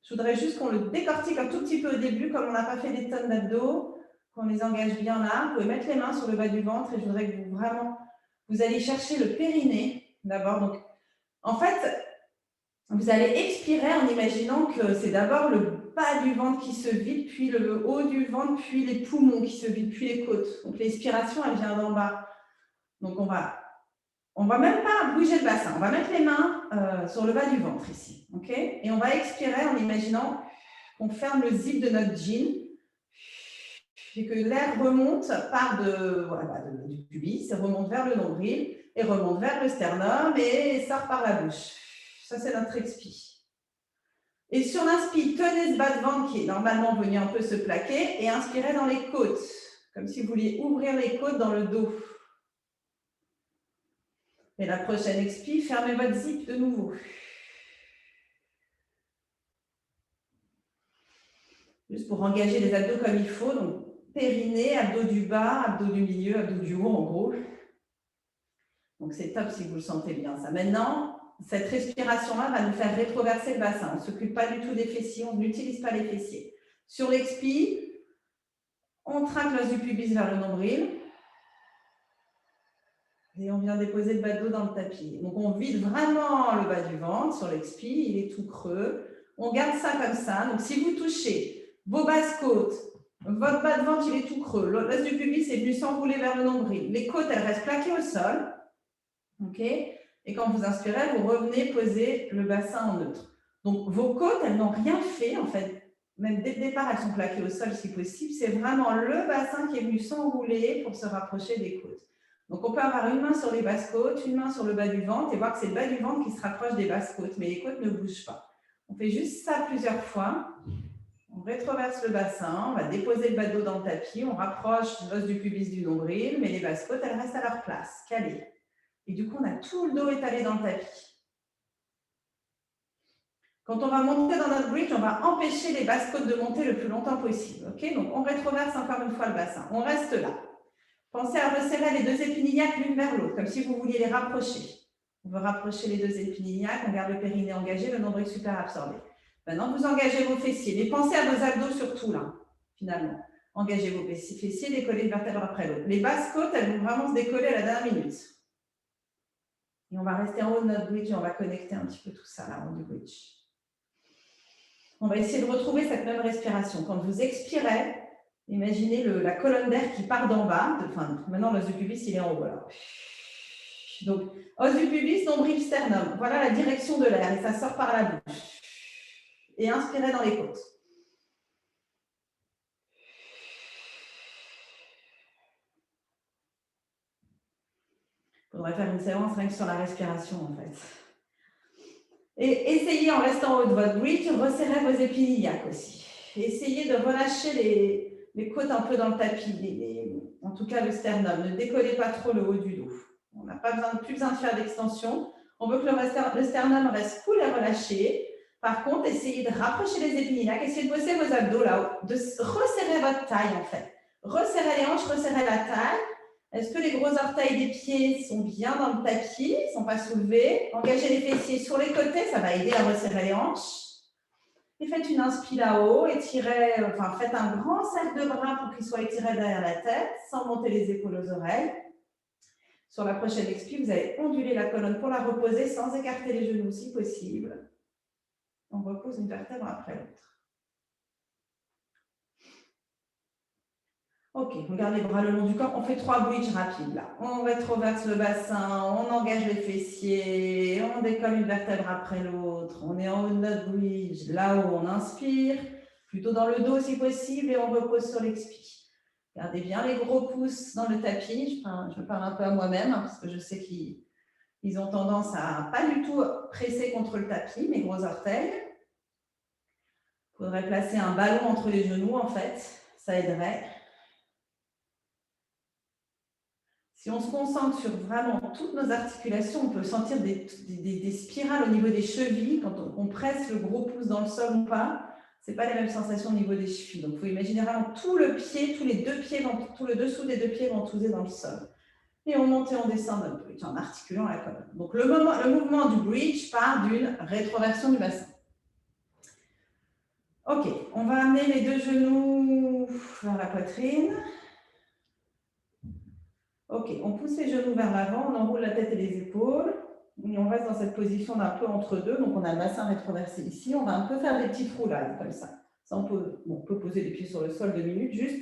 Je voudrais juste qu'on le décortique un tout petit peu au début, comme on n'a pas fait des tonnes d'abdos, qu'on les engage bien là. Vous pouvez mettre les mains sur le bas du ventre et je voudrais que vous allez chercher le périnée d'abord. Donc, en fait, vous allez expirer en imaginant que c'est d'abord le bas du ventre qui se vide, puis le haut du ventre, puis les poumons qui se vident, puis les côtes. Donc, l'expiration, elle vient d'en bas. Donc, on va même pas bouger le bassin. On va mettre les mains sur le bas du ventre ici. Okay, et on va expirer en imaginant qu'on ferme le zip de notre jean et que l'air remonte du pubis, remonte vers le nombril et remonte vers le sternum et sort par la bouche. Ça, c'est notre expi. Et sur l'inspire, tenez ce bas de ventre qui est normalement venu un peu se plaquer et inspirez dans les côtes, comme si vous vouliez ouvrir les côtes dans le dos. Et la prochaine expi, fermez votre zip de nouveau. Juste pour engager les abdos comme il faut, donc périnée, abdos du bas, abdos du milieu, abdos du haut en gros. Donc c'est top si vous le sentez bien ça. Maintenant, cette respiration-là va nous faire rétroverser le bassin. On ne s'occupe pas du tout des fessiers, on n'utilise pas les fessiers. Sur l'expi, on traque l'os du pubis vers le nombril. Et on vient déposer le bas de dos dans le tapis. Donc on vide vraiment le bas du ventre sur l'expi, il est tout creux. On garde ça comme ça. Donc si vous touchez vos basses côtes, votre bas de ventre il est tout creux, l'os du pubis est venu s'enrouler vers le nombril. Les côtes elles restent plaquées au sol. Okay, et quand vous inspirez, vous revenez poser le bassin en neutre. Donc vos côtes elles n'ont rien fait en fait. Même dès le départ elles sont plaquées au sol si possible. C'est vraiment le bassin qui est venu s'enrouler pour se rapprocher des côtes. Donc, on peut avoir une main sur les basses côtes, une main sur le bas du ventre et voir que c'est le bas du ventre qui se rapproche des basses côtes, mais les côtes ne bougent pas. On fait juste ça plusieurs fois. On rétroverse le bassin, on va déposer le bas de dos dans le tapis, on rapproche l'os du pubis du nombril, mais les basses côtes, elles restent à leur place, calées. Et du coup, on a tout le dos étalé dans le tapis. Quand on va monter dans notre bridge, on va empêcher les basses côtes de monter le plus longtemps possible. Okay, donc, on rétroverse encore une fois le bassin. On reste là. Pensez à resserrer les deux épines iliaques l'une vers l'autre, comme si vous vouliez les rapprocher. On veut rapprocher les deux épines iliaques, on garde le périnée engagé, le nombril super absorbé. Maintenant, vous engagez vos fessiers, mais pensez à vos abdos surtout, là, finalement. Engagez vos fessiers, décollez une vertèbre après l'autre. Les basses côtes, elles vont vraiment se décoller à la dernière minute. Et on va rester en haut de notre bridge et on va connecter un petit peu tout ça, là, en haut du bridge. On va essayer de retrouver cette même respiration. Quand vous expirez, imaginez la colonne d'air qui part d'en bas. Maintenant, l'os du pubis, il est en haut. Voilà. Donc, os du pubis, nombril, sternum. Voilà la direction de l'air et ça sort par la bouche. Et inspirez dans les côtes. Il faudrait faire une séance rien que sur la respiration en fait. Et essayez en restant en haut de votre bridge, resserrez vos épines iliaques aussi. Essayez de relâcher les côtes un peu dans le tapis, en tout cas le sternum. Ne décollez pas trop le haut du dos. On n'a pas plus besoin de faire d'extension. On veut que le sternum reste cool et relâché. Par contre, essayez de rapprocher les épines iliaques, essayez de bosser vos abdos là-haut, de resserrer votre taille en fait. Resserrez les hanches, resserrez la taille. Est-ce que les gros orteils des pieds sont bien dans le tapis, ils ne sont pas soulevés? Engagez les fessiers sur les côtés, ça va aider à resserrer les hanches. Et faites une inspi là-haut, étirez, enfin faites un grand cercle de bras pour qu'il soit étiré derrière la tête, sans monter les épaules aux oreilles. Sur la prochaine expi, vous allez onduler la colonne pour la reposer sans écarter les genoux si possible. On repose une vertèbre après l'autre. Ok, on garde les bras le long du corps. On fait 3 bridges rapides là. On rétroverse le bassin, on engage les fessiers, on décolle une vertèbre après l'autre. On est en haut de notre bridge. Là-haut, on inspire, plutôt dans le dos si possible, et on repose sur l'expi. Gardez bien les gros pouces dans le tapis. Je parle un peu à moi-même, hein, parce que je sais qu'ils ont tendance à pas du tout presser contre le tapis, mes gros orteils. Il faudrait placer un ballon entre les genoux, en fait. Ça aiderait. Si on se concentre sur vraiment toutes nos articulations, on peut sentir des spirales au niveau des chevilles quand on presse le gros pouce dans le sol ou pas. Ce n'est pas les mêmes sensations au niveau des chevilles. Donc, il faut imaginer vraiment tout le pied, tous les deux pieds, tout le dessous des deux pieds ventouser dans le sol. Et on monte et on descend notre bridge en articulant la colonne. Donc, le mouvement du bridge part d'une rétroversion du bassin. Ok, on va amener les deux genoux vers la poitrine. Ok, on pousse les genoux vers l'avant, on enroule la tête et les épaules. Et on reste dans cette position d'un peu entre deux. Donc, on a le bassin rétroversé ici. On va un peu faire des petites roulades comme ça. On peut poser les pieds sur le sol 2 minutes. Juste,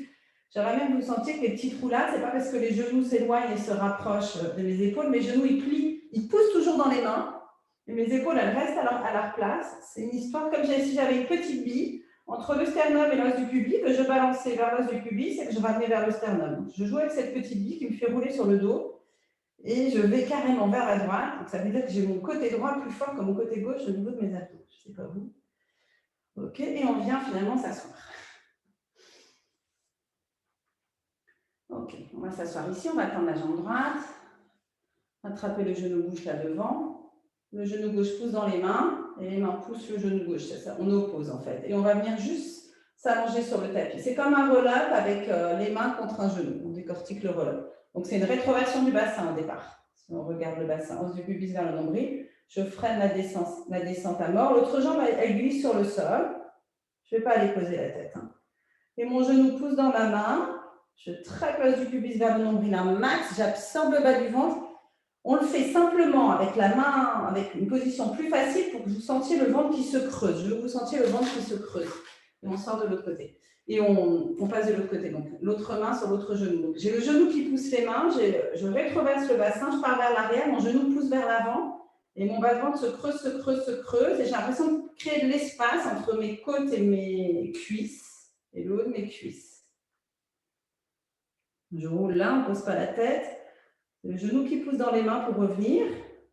j'aimerais même que vous sentiez que les petites roulades, ce n'est pas parce que les genoux s'éloignent et se rapprochent de mes épaules. Mes genoux, ils plient, ils poussent toujours dans les mains. Et mes épaules, elles restent à leur place. C'est une histoire comme si j'avais une petite bille entre le sternum et l'os du pubis, que je balançais vers l'os du pubis et que je ramenais vers le sternum. Je joue avec cette petite bille qui me fait rouler sur le dos et je vais carrément vers la droite. Donc ça veut dire que j'ai mon côté droit plus fort que mon côté gauche au niveau de mes abdos. Je ne sais pas vous. Ok, et on vient finalement s'asseoir. Ok, on va s'asseoir ici, on va tendre la jambe droite, attraper le genou gauche là devant. Le genou gauche pousse dans les mains et les mains poussent le genou gauche. C'est ça, on oppose en fait. Et on va venir juste s'allonger sur le tapis. C'est comme un roll-up avec les mains contre un genou. On décortique le roll-up. Donc c'est une rétroversion du bassin au départ. Si on regarde le bassin, os du pubis vers le nombril, je freine la descente à mort. L'autre jambe, elle glisse sur le sol. Je ne vais pas aller poser la tête. Hein. Et mon genou pousse dans ma main. Je traque l'os du pubis vers le nombril un max. J'absorbe le bas du ventre. On le fait simplement avec la main, avec une position plus facile pour que vous sentiez le ventre qui se creuse. Je veux que vous sentiez le ventre qui se creuse. Et on sort de l'autre côté. Et on passe de l'autre côté. Donc, l'autre main sur l'autre genou. J'ai le genou qui pousse les mains. Je rétroverse le bassin. Je pars vers l'arrière. Mon genou pousse vers l'avant. Et mon bas de ventre se creuse, se creuse, se creuse. Et j'ai l'impression de créer de l'espace entre mes côtes et mes cuisses. Et le haut de mes cuisses. Je roule là. On ne pose pas la tête. Le genou qui pousse dans les mains pour revenir,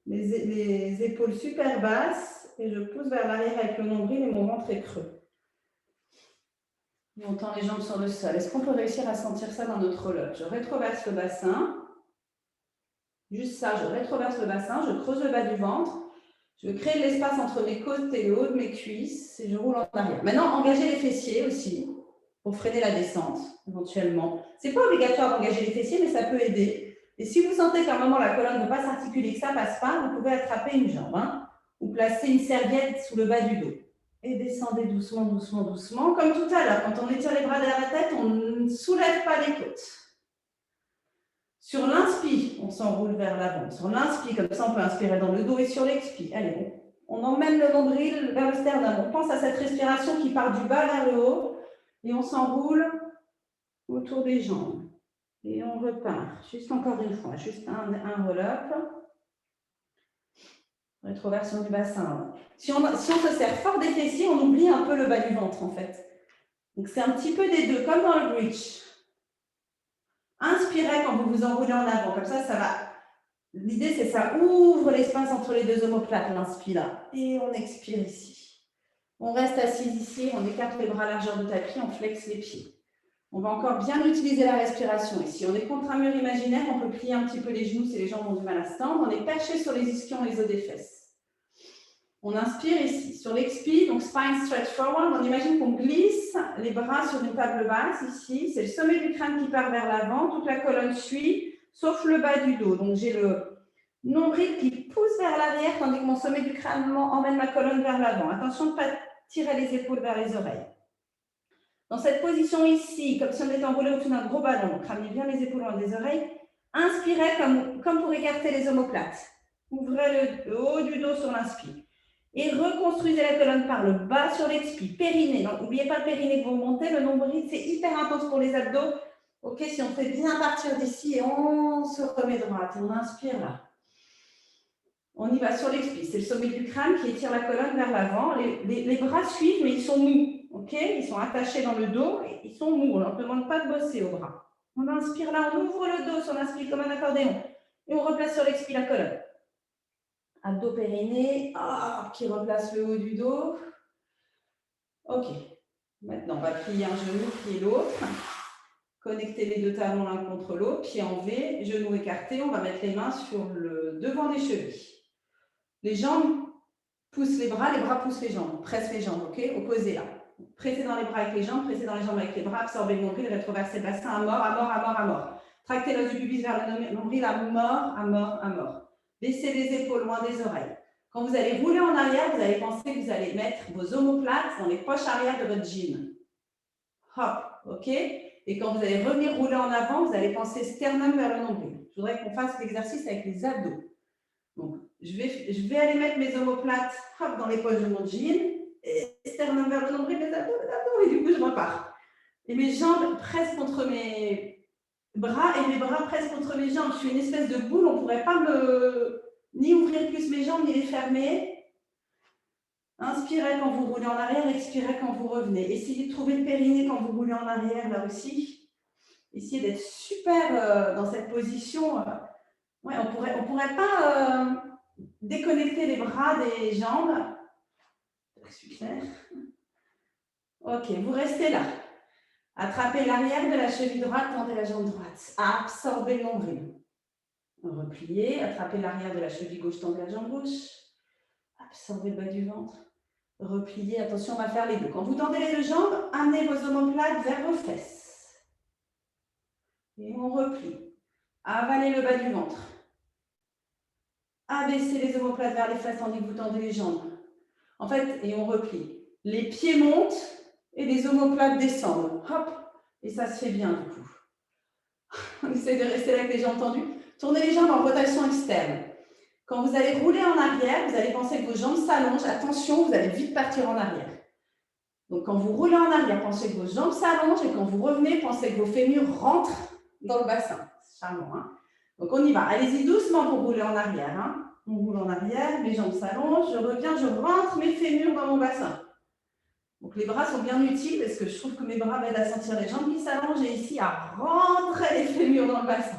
les épaules super basses et je pousse vers l'arrière avec le nombril et mon ventre est creux. On tend les jambes sur le sol. Est-ce qu'on peut réussir à sentir ça dans notre roll-up? Je rétroverse le bassin. Juste ça, je rétroverse le bassin, je creuse le bas du ventre. Je crée de l'espace entre mes côtes et le haut de mes cuisses et je roule en arrière. Maintenant, engagez les fessiers aussi pour freiner la descente éventuellement. Ce n'est pas obligatoire d'engager les fessiers, mais ça peut aider. Et si vous sentez qu'à un moment la colonne ne veut pas s'articuler, que ça ne passe pas, vous pouvez attraper une jambe ou placer une serviette sous le bas du dos. Et descendez doucement, doucement, doucement. Comme tout à l'heure, quand on étire les bras derrière la tête, on ne soulève pas les côtes. Sur l'inspi, on s'enroule vers l'avant. Sur l'inspi, comme ça, on peut inspirer dans le dos et sur l'expi. Allez, on emmène le nombril vers le sternum. On pense à cette respiration qui part du bas vers le haut et on s'enroule autour des jambes. Et on repart, juste encore une fois, juste un roll-up. Rétroversion du bassin. Si on se serre fort des fessiers, on oublie un peu le bas du ventre, en fait. Donc, c'est un petit peu des deux, comme dans le bridge. Inspirez quand vous vous enroulez en avant. Comme ça, ça va. L'idée, c'est ça ouvre l'espace entre les deux omoplates. L'inspire là. Et on expire ici. On reste assis ici. On écarte les bras largeur du tapis. On flexe les pieds. On va encore bien utiliser la respiration ici. On est contre un mur imaginaire. On peut plier un petit peu les genoux si les jambes ont du mal à se tendre. On est perché sur les ischions et les os des fesses. On inspire ici. Sur l'expire, donc spine stretch forward, on imagine qu'on glisse les bras sur une table basse ici. C'est le sommet du crâne qui part vers l'avant. Toute la colonne suit, sauf le bas du dos. Donc j'ai le nombril qui pousse vers l'arrière, tandis que mon sommet du crâne emmène ma colonne vers l'avant. Attention de ne pas tirer les épaules vers les oreilles. Dans cette position ici, comme si on était enroulé autour d'un gros ballon, donc ramenez bien les épaules loin des oreilles. Inspirez comme pour écarter les omoplates. Ouvrez le haut du dos sur l'inspire. Et reconstruisez la colonne par le bas sur l'expire. Périnée. N'oubliez pas le périnée que vous montez. Le nombril, c'est hyper intense pour les abdos. Ok, si on fait bien partir d'ici et on se remet droite. On inspire là. On y va sur l'expire. C'est le sommet du crâne qui étire la colonne vers l'avant. Les bras suivent, mais ils sont mous. Ok, ils sont attachés dans le dos et ils sont mous. On ne leur demande pas de bosser au bras. On inspire là, on ouvre le dos sur l'inspire comme un accordéon. Et on replace sur l'expire la colonne. Abdos périnée, qui replace le haut du dos. Ok. Maintenant, on va plier un genou, plier l'autre. Connecter les deux talons l'un contre l'autre. Pied en V, genou écarté. On va mettre les mains sur le devant des chevilles. Les jambes poussent les bras poussent les jambes. Presse les jambes, ok? Opposé là. Pressez dans les bras avec les jambes, pressez dans les jambes avec les bras. Absorbez le nombril, rétroversez le bassin à mort, à mort, à mort, à mort. Tractez l'os du pubis vers le nombril à mort, à mort, à mort. Baissez les épaules loin des oreilles. Quand vous allez rouler en arrière, vous allez penser que vous allez mettre vos omoplates dans les poches arrière de votre jean. Hop, ok? Et quand vous allez revenir rouler en avant, vous allez penser sternum vers le nombril. Je voudrais qu'on fasse l'exercice avec les abdos. Donc, je vais aller mettre mes omoplates hop, dans les poches de mon jean. Et sternum vers le nombril, les abdos, et du coup, je repars. Et mes jambes pressent contre mes bras et mes bras pressent contre mes jambes. Je suis une espèce de boule, on ne pourrait pas ni ouvrir plus mes jambes, ni les fermer. Inspirez quand vous roulez en arrière, expirez quand vous revenez. Essayez de trouver le périnée quand vous roulez en arrière, là aussi. Essayez d'être super dans cette position. Ouais, on pourrait pas déconnecter les bras des jambes. Super. Ok, vous restez là. Attrapez l'arrière de la cheville droite, tendez la jambe droite. Absorbez le nombril. Repliez, attrapez l'arrière de la cheville gauche, tendez la jambe gauche. Absorbez le bas du ventre. Repliez, attention, on va faire les deux. Quand vous tendez les deux jambes, amenez vos omoplates vers vos fesses. Et on replie. Avalez le bas du ventre. Abaissez les omoplates vers les fesses tandis que vous tendez les jambes. En fait, et on replie. Les pieds montent et les omoplates descendent. Hop, et ça se fait bien du coup. On essaie de rester là avec les jambes tendues. Tournez les jambes en rotation externe. Quand vous allez rouler en arrière, vous allez penser que vos jambes s'allongent. Attention, vous allez vite partir en arrière. Donc, quand vous roulez en arrière, pensez que vos jambes s'allongent et quand vous revenez, pensez que vos fémurs rentrent dans le bassin. C'est charmant, hein? Donc, on y va. Allez-y doucement pour rouler en arrière. Hein? On roule en arrière, mes jambes s'allongent, je reviens, je rentre mes fémurs dans mon bassin. Donc, les bras sont bien utiles parce que je trouve que mes bras m'aident à sentir les jambes qui s'allongent et ici à rentrer les fémurs dans le bassin.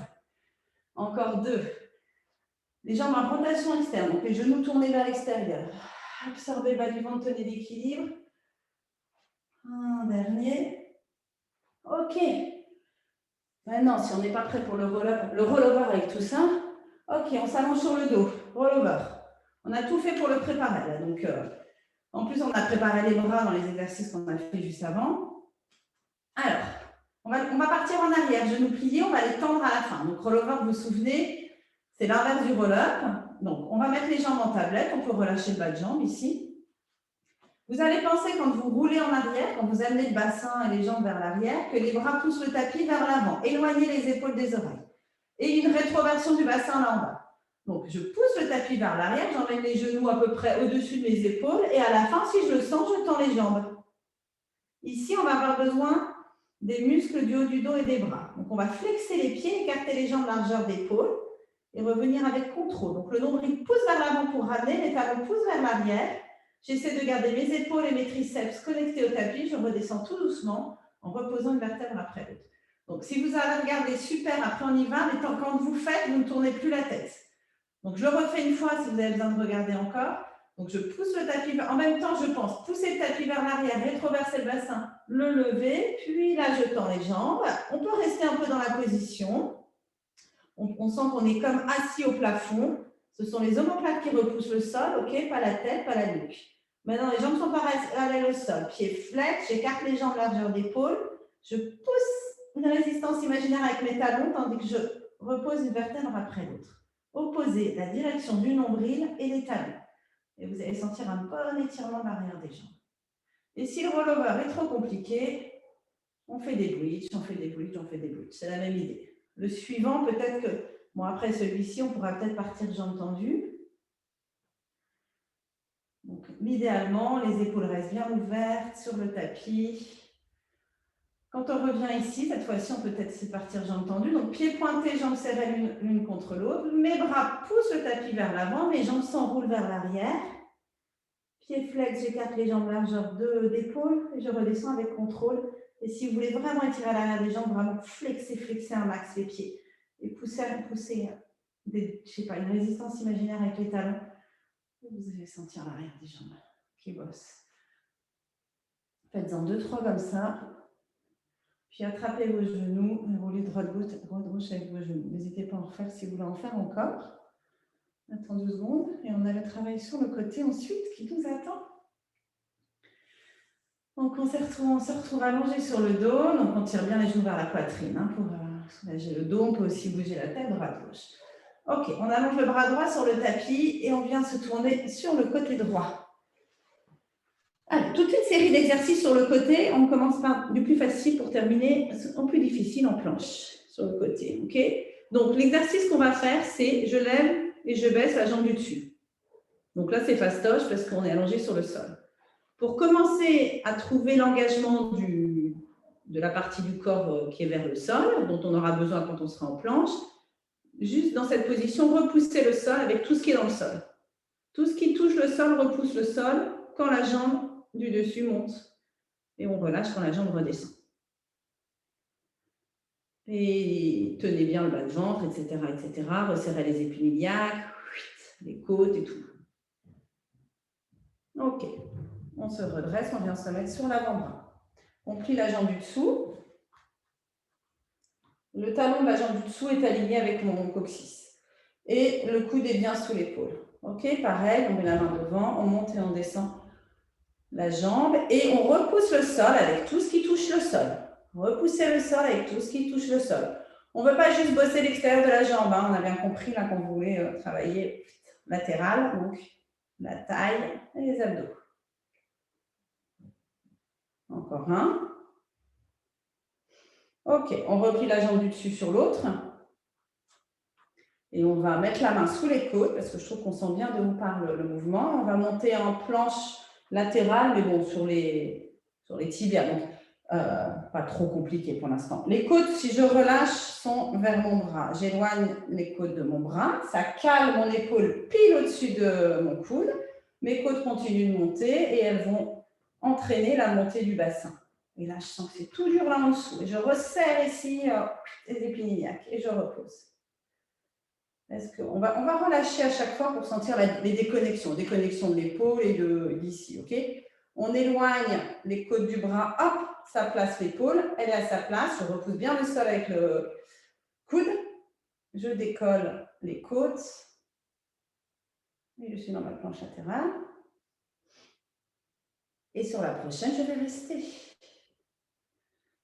Encore deux. Les jambes en rotation externe, donc les genoux tournés vers l'extérieur. Absorbez le bas du ventre, tenez l'équilibre. Un dernier. Ok. Maintenant, si on n'est pas prêt pour le rollover avec tout ça, ok, on s'allonge sur le dos, rollover. On a tout fait pour le préparer. Là. Donc, en plus, on a préparé les bras dans les exercices qu'on a fait juste avant. Alors, on va partir en arrière, genoux pliés, on va les tendre à la fin. Donc, rollover, vous vous souvenez, c'est l'inverse du roll-up. Donc, on va mettre les jambes en tablette, on peut relâcher le bas de jambe ici. Vous allez penser, quand vous roulez en arrière, quand vous amenez le bassin et les jambes vers l'arrière, que les bras poussent le tapis vers l'avant. Éloignez les épaules des oreilles. Et une rétroversion du bassin là en bas. Donc, je pousse le tapis vers l'arrière, j'emmène les genoux à peu près au-dessus de mes épaules. Et à la fin, si je le sens, je tends les jambes. Ici, on va avoir besoin des muscles du haut du dos et des bras. Donc, on va flexer les pieds, écarter les jambes largeur d'épaule. et revenir avec contrôle. Donc, le nombril pousse vers l'avant pour ramener, les talons poussent vers l'arrière. J'essaie de garder mes épaules et mes triceps connectés au tapis. Je redescends tout doucement en reposant une vertèbre après l'autre. Donc, si vous avez regardé, super, après on y va, mais quand vous faites, vous ne tournez plus la tête. Donc, je le refais une fois si vous avez besoin de regarder encore. Donc, je pousse le tapis, en même temps, je pense pousser le tapis vers l'arrière, rétroverser le bassin, le lever, puis là, je tends les jambes. On peut rester un peu dans la position. On sent qu'on est comme assis au plafond. Ce sont les omoplates qui repoussent le sol, ok, pas la tête, pas la nuque. Maintenant, les jambes sont parallèles au sol. Pieds flex, j'écarte les jambes largeur d'épaule. Je pousse une résistance imaginaire avec mes talons, tandis que je repose une vertèbre après l'autre. Opposez la direction du nombril et les talons. Et vous allez sentir un bon étirement de l'arrière des jambes. Et si le rollover est trop compliqué, on fait des bridges, on fait des bridges, on fait des bridges. C'est la même idée. Le suivant, peut-être que, bon, après celui-ci, on pourra peut-être partir de jambes tendues. Donc, idéalement, les épaules restent bien ouvertes sur le tapis. Quand on revient ici, cette fois-ci, on peut peut-être partir jambes tendues. Donc, pieds pointés, jambes serrées l'une contre l'autre. Mes bras poussent le tapis vers l'avant, mes jambes s'enroulent vers l'arrière. Pieds flex, j'écarte les jambes largeur d'épaule et je redescends avec contrôle. Et si vous voulez vraiment étirer à l'arrière des jambes, vraiment flexer un max les pieds. Et pousser une résistance imaginaire avec les talons. Vous allez sentir l'arrière des jambes qui bossent. Faites-en 2-3 comme ça. Puis attrapez vos genoux et roulez droite-gauche avec vos genoux. N'hésitez pas à en refaire si vous voulez en faire encore. Attends 2 secondes et on a le travail sur le côté ensuite qui nous attend. Donc, on se retrouve allongé sur le dos. Donc, on tire bien les genoux vers la poitrine pour soulager le dos. On peut aussi bouger la tête droite-gauche. Ok, on allonge le bras droit sur le tapis et on vient se tourner sur le côté droit. Allez, toute une série d'exercices sur le côté. On commence par du plus facile pour terminer en plus difficile en planche sur le côté. Ok. Donc, l'exercice qu'on va faire, c'est je lève et je baisse la jambe du dessus. Donc là, c'est fastoche parce qu'on est allongé sur le sol. Pour commencer à trouver l'engagement de la partie du corps qui est vers le sol, dont on aura besoin quand on sera en planche, juste dans cette position, repousser le sol avec tout ce qui est dans le sol. Tout ce qui touche le sol repousse le sol quand la jambe du dessus monte. Et on relâche quand la jambe redescend. Et tenez bien le bas de ventre, etc., etc. Resserrez les épaules iliaques, les côtes et tout. Ok. On se redresse, on vient se mettre sur l'avant-bras. On plie la jambe du dessous. Le talon de la jambe du dessous est aligné avec mon coccyx. Et le coude est bien sous l'épaule. Ok, pareil, on met la main devant, on monte et on descend la jambe. Et on repousse le sol avec tout ce qui touche le sol. Repoussez le sol avec tout ce qui touche le sol. On ne veut pas juste bosser l'extérieur de la jambe. On a bien compris là qu'on voulait travailler latéral, donc la taille et les abdos. Encore un. Ok, on replie la jambe du dessus sur l'autre. Et on va mettre la main sous les côtes, parce que je trouve qu'on sent bien de où part le mouvement. On va monter en planche latérale, mais bon, sur les tibias. Donc, pas trop compliqué pour l'instant. Les côtes, si je relâche, sont vers mon bras. J'éloigne les côtes de mon bras. Ça cale mon épaule pile au-dessus de mon coude. Mes côtes continuent de monter et elles vont entraîner la montée du bassin. Et là, je sens que c'est tout dur là en dessous. Et je resserre ici les épaules iliaques et je repose. On va relâcher à chaque fois pour sentir les déconnexions. Déconnexion de l'épaule et d'ici. Ok. On éloigne les côtes du bras. Hop, ça place l'épaule. Elle est à sa place. Je repousse bien le sol avec le coude. Je décolle les côtes. Et je suis dans ma planche latérale. Et sur la prochaine, je vais rester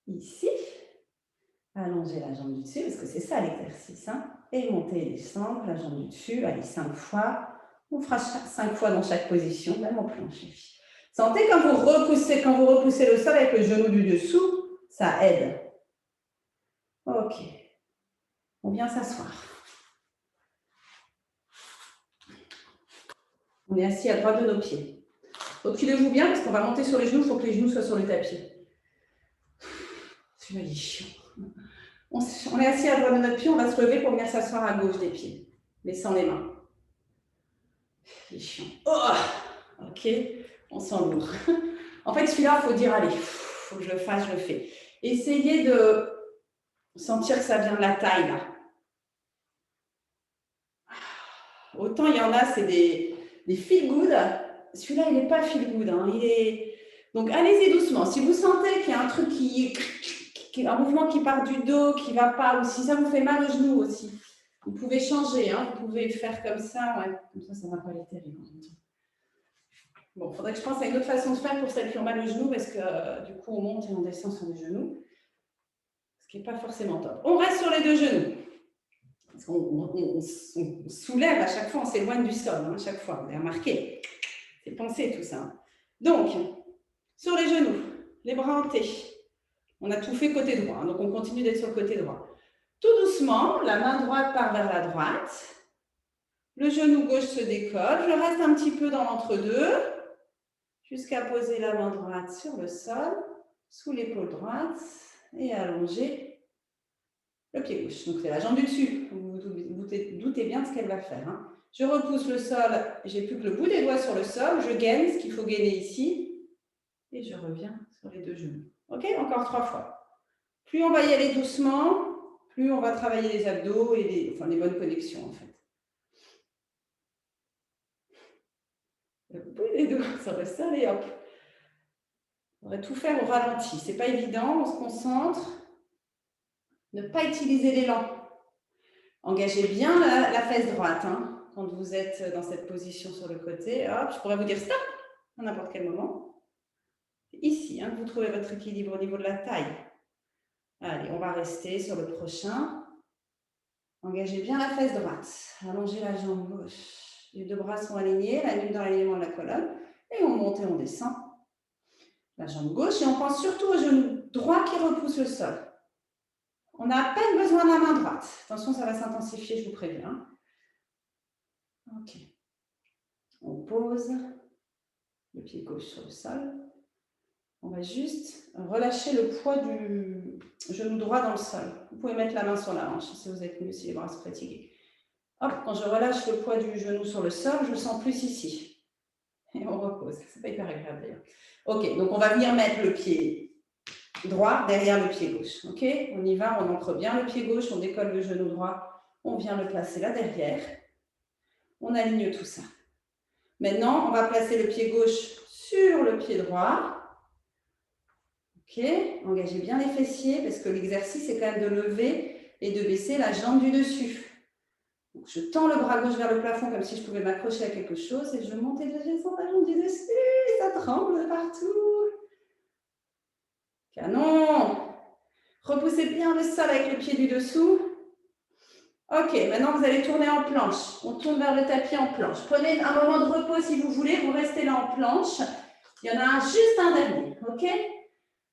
ici. Allonger la jambe du dessus, parce que c'est ça l'exercice. Et monter et descendre la jambe du dessus. Allez, 5 fois. On fera 5 fois dans chaque position, même en planche. Sentez quand vous repoussez le sol avec le genou du dessous, ça aide. Ok. On vient s'asseoir. On est assis à droite de nos pieds. Reculez-vous bien parce qu'on va monter sur les genoux, il faut que les genoux soient sur le tapis. C'est chiant. On est assis à droite de notre pied, on va se lever pour venir s'asseoir à gauche des pieds. mais sans les mains. C'est chiant. Oh, ok, on sent lourd. En fait, celui-là, il faut dire, allez, il faut que je le fasse, je le fais. Essayez de sentir que ça vient de la taille, là. Autant il y en a, c'est des feel good. Celui-là, il n'est pas feel good. Hein. Donc, allez-y doucement. Si vous sentez qu'il y a un truc un mouvement qui part du dos, qui ne va pas, ou si ça vous fait mal au genou aussi, vous pouvez changer. Hein. Vous pouvez faire comme ça. Ouais. Comme ça ne va pas aller terrible. Bon, il faudrait que je pense à une autre façon de faire pour celles qui ont mal au genou, parce que du coup, on monte et on descend sur les genoux. Ce qui n'est pas forcément top. On reste sur les deux genoux. Parce qu'on soulève à chaque fois, on s'éloigne du sol, hein, à chaque fois. Vous avez remarqué. C'est pensé tout ça. Donc, sur les genoux, les bras en T. On a tout fait côté droit, hein, donc on continue d'être sur le côté droit. Tout doucement, la main droite part vers la droite. Le genou gauche se décolle. Je reste un petit peu dans l'entre-deux, jusqu'à poser la main droite sur le sol, sous l'épaule droite, et allonger le pied gauche. Donc c'est la jambe du dessus. Vous vous doutez bien de ce qu'elle va faire. Hein. Je repousse le sol, j'ai plus que le bout des doigts sur le sol, je gaine ce qu'il faut gainer ici, et je reviens sur les deux genoux. Ok, encore 3 fois. Plus on va y aller doucement, plus on va travailler les abdos et les bonnes connexions en fait. Vous pouvez les doigts sur le sol et hop. On va tout faire au ralenti. C'est pas évident, on se concentre. Ne pas utiliser l'élan. Engagez bien la fesse droite. Hein. Quand vous êtes dans cette position sur le côté, hop, je pourrais vous dire stop à n'importe quel moment. C'est ici hein, que vous trouvez votre équilibre au niveau de la taille. Allez, on va rester sur le prochain. Engagez bien la fesse droite. Allongez la jambe gauche. Les deux bras sont alignés, la nuque dans l'alignement de la colonne. Et on monte et on descend. La jambe gauche. Et on pense surtout au genou droit qui repousse le sol. On a à peine besoin de la main droite. Attention, ça va s'intensifier, je vous préviens. Ok. On pose le pied gauche sur le sol. On va juste relâcher le poids du genou droit dans le sol. Vous pouvez mettre la main sur la hanche si vous êtes mieux, si les bras sont fatigués. Hop, quand je relâche le poids du genou sur le sol, je le sens plus ici. Et on repose. C'est pas hyper agréable d'ailleurs. Ok, donc on va venir mettre le pied droit derrière le pied gauche. Ok, on y va, on ancre bien le pied gauche, on décolle le genou droit, on vient le placer là derrière. On aligne tout ça. Maintenant, on va placer le pied gauche sur le pied droit. Ok, engagez bien les fessiers parce que l'exercice est quand même de lever et de baisser la jambe du dessus. Donc, je tends le bras gauche vers le plafond comme si je pouvais m'accrocher à quelque chose et je monte et je descends la jambe du dessus. Ça tremble de partout. Canon. Repoussez bien le sol avec le pied du dessous. Ok, maintenant vous allez tourner en planche. On tourne vers le tapis en planche. Prenez un moment de repos si vous voulez. Vous restez là en planche. Il y en a juste un dernier. Ok?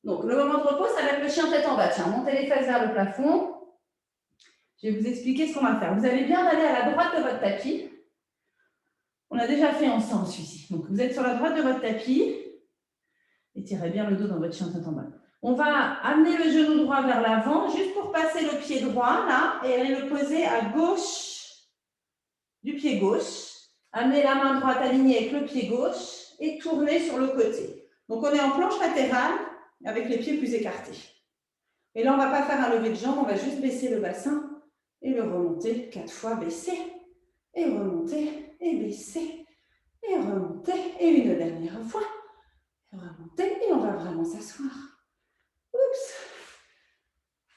Donc, le moment de repos, ça va être le chien tête en bas. Tiens, montez les fesses vers le plafond. Je vais vous expliquer ce qu'on va faire. Vous allez bien aller à la droite de votre tapis. On a déjà fait ensemble celui-ci. Donc, vous êtes sur la droite de votre tapis. Étirez bien le dos dans votre chien tête en bas. On va amener le genou droit vers l'avant, juste pour passer le pied droit, là, et aller le poser à gauche du pied gauche. Amener la main droite alignée avec le pied gauche et tourner sur le côté. Donc, on est en planche latérale avec les pieds plus écartés. Et là, on ne va pas faire un lever de jambe, on va juste baisser le bassin et le remonter 4 fois, baisser, et remonter, et baisser, et remonter, et une dernière fois, et remonter, et on va vraiment s'asseoir. Oups.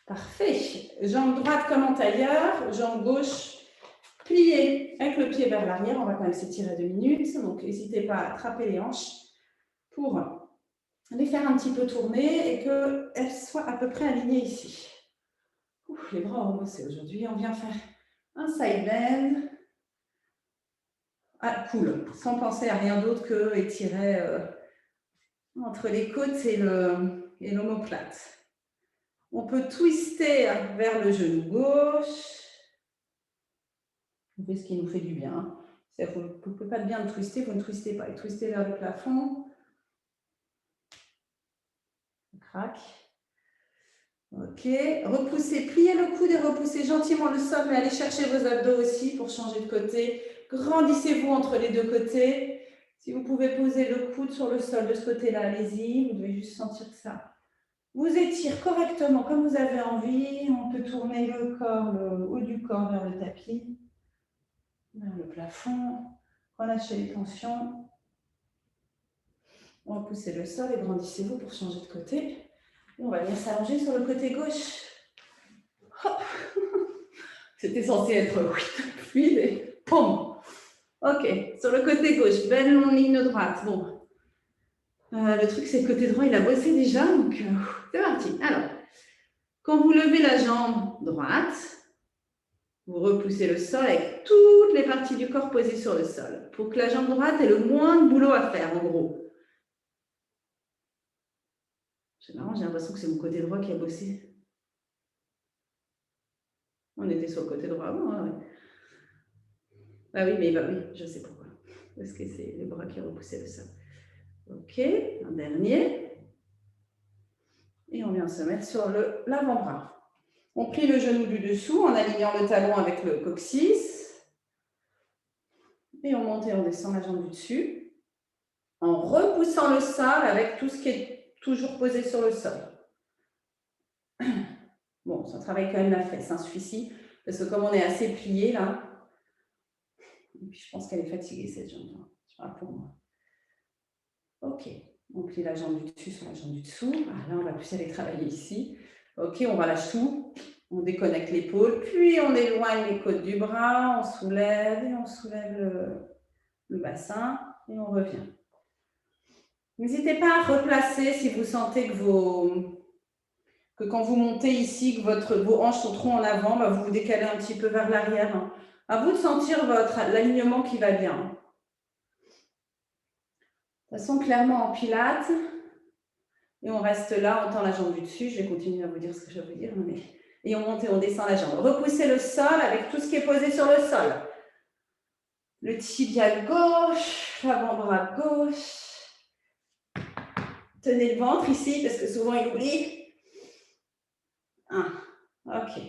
Parfait. Jambe droite comme en tailleur, jambe gauche pliée avec le pied vers l'arrière. On va quand même s'étirer 2 minutes, donc n'hésitez pas à attraper les hanches pour les faire un petit peu tourner et qu'elles soient à peu près alignées ici. Ouf, les bras ont bossé aujourd'hui. On vient faire un side bend. Ah, cool. Sans penser à rien d'autre que étirer entre les côtes et l'omoplate. On peut twister vers le genou gauche. On fait ce qui nous fait du bien. Vous ne pouvez pas bien le twister, vous ne twistez pas. Et twister vers le plafond. Crac. Ok, repoussez, pliez le coude et repoussez gentiment le sol, mais allez chercher vos abdos aussi pour changer de côté. Grandissez-vous entre les deux côtés. Si vous pouvez poser le coude sur le sol de ce côté-là, allez-y. Vous devez juste sentir que ça vous étire correctement comme vous avez envie. On peut tourner le corps, le haut du corps vers le tapis, vers le plafond. Relâchez les tensions. Repoussez le sol et grandissez-vous pour changer de côté. On va venir s'allonger sur le côté gauche. Hop. C'était censé être fluide et pom. Ok, sur le côté gauche, belle longue ligne droite. Bon, le truc c'est que le côté droit il a bossé déjà, donc c'est parti. Alors, quand vous levez la jambe droite, vous repoussez le sol avec toutes les parties du corps posées sur le sol pour que la jambe droite ait le moins de boulot à faire en gros. C'est marrant, j'ai l'impression que c'est mon côté droit qui a bossé. On était sur le côté droit avant, hein, ouais. Ah oui, mais bah oui, je sais pourquoi. Parce que c'est le bras qui a repoussé le sol. Ok, un dernier. Et on vient se mettre sur l'avant-bras. On plie le genou du dessous en alignant le talon avec le coccyx. Et on monte et on descend la jambe du dessus. En repoussant le sol avec tout ce qui est toujours posé sur le sol. Bon, ça travaille quand même la fesse, hein, celui-ci. Parce que comme on est assez plié là, et puis je pense qu'elle est fatiguée cette jambe. Je sais pas pour moi. Ok, on plie la jambe du dessus sur la jambe du dessous. Ah, là, on va plus aller travailler ici. Ok, on relâche tout. On déconnecte l'épaule, puis on éloigne les côtes du bras, on soulève et on soulève le bassin et on revient. N'hésitez pas à replacer si vous sentez que quand vous montez ici, que vos hanches sont trop en avant, bah vous vous décalez un petit peu vers l'arrière. À vous de sentir l'alignement qui va bien. De toute façon, clairement en pilates, et on reste là, on tend la jambe du dessus. Je vais continuer à vous dire ce que je vais vous dire. Mais... Et on monte et on descend la jambe. Repoussez le sol avec tout ce qui est posé sur le sol. Le tibial gauche, l'avant-bras gauche. Tenez le ventre ici, parce que souvent il oublie. Ok.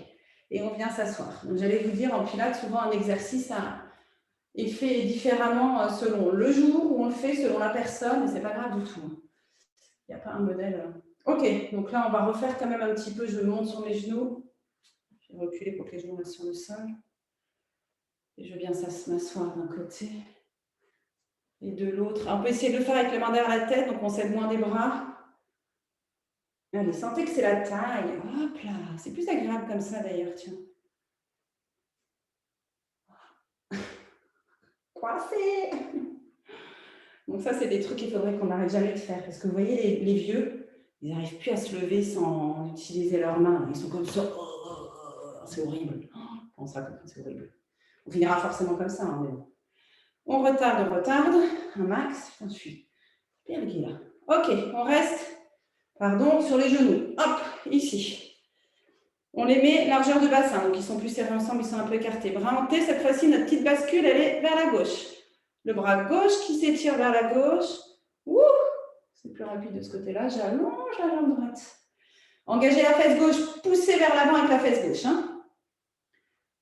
Et on vient s'asseoir. Donc j'allais vous dire, en pilates, souvent un exercice est fait différemment selon le jour où on le fait, selon la personne, mais c'est pas grave du tout. Il n'y a pas un modèle. Ok, donc là on va refaire quand même un petit peu, je monte sur mes genoux. Je vais reculer pour que les genoux restent sur le sol. Et je viens m'asseoir d'un côté et de l'autre. On peut essayer de le faire avec les mains derrière la tête, donc on s'aide moins des bras. Allez, sentez que c'est la taille. Hop là, c'est plus agréable comme ça d'ailleurs, tiens. Coincé. Donc ça, c'est des trucs qu'il faudrait qu'on n'arrête jamais de faire. Parce que vous voyez, les vieux, ils n'arrivent plus à se lever sans utiliser leurs mains. Ils sont comme ça. C'est horrible. On sera comme ça, c'est horrible. On finira forcément comme ça, hein, mais bon. On retarde, un max. Je suis perdu là. Ok, on reste, sur les genoux. Hop, ici. On les met largeur de bassin, donc ils sont plus serrés ensemble, ils sont un peu écartés. Bras en T, cette fois-ci, notre petite bascule, elle est vers la gauche. Le bras gauche qui s'étire vers la gauche. Ouh, c'est plus rapide de ce côté-là. J'allonge la jambe droite. Engagez la fesse gauche, poussez vers l'avant avec la fesse gauche. Hein.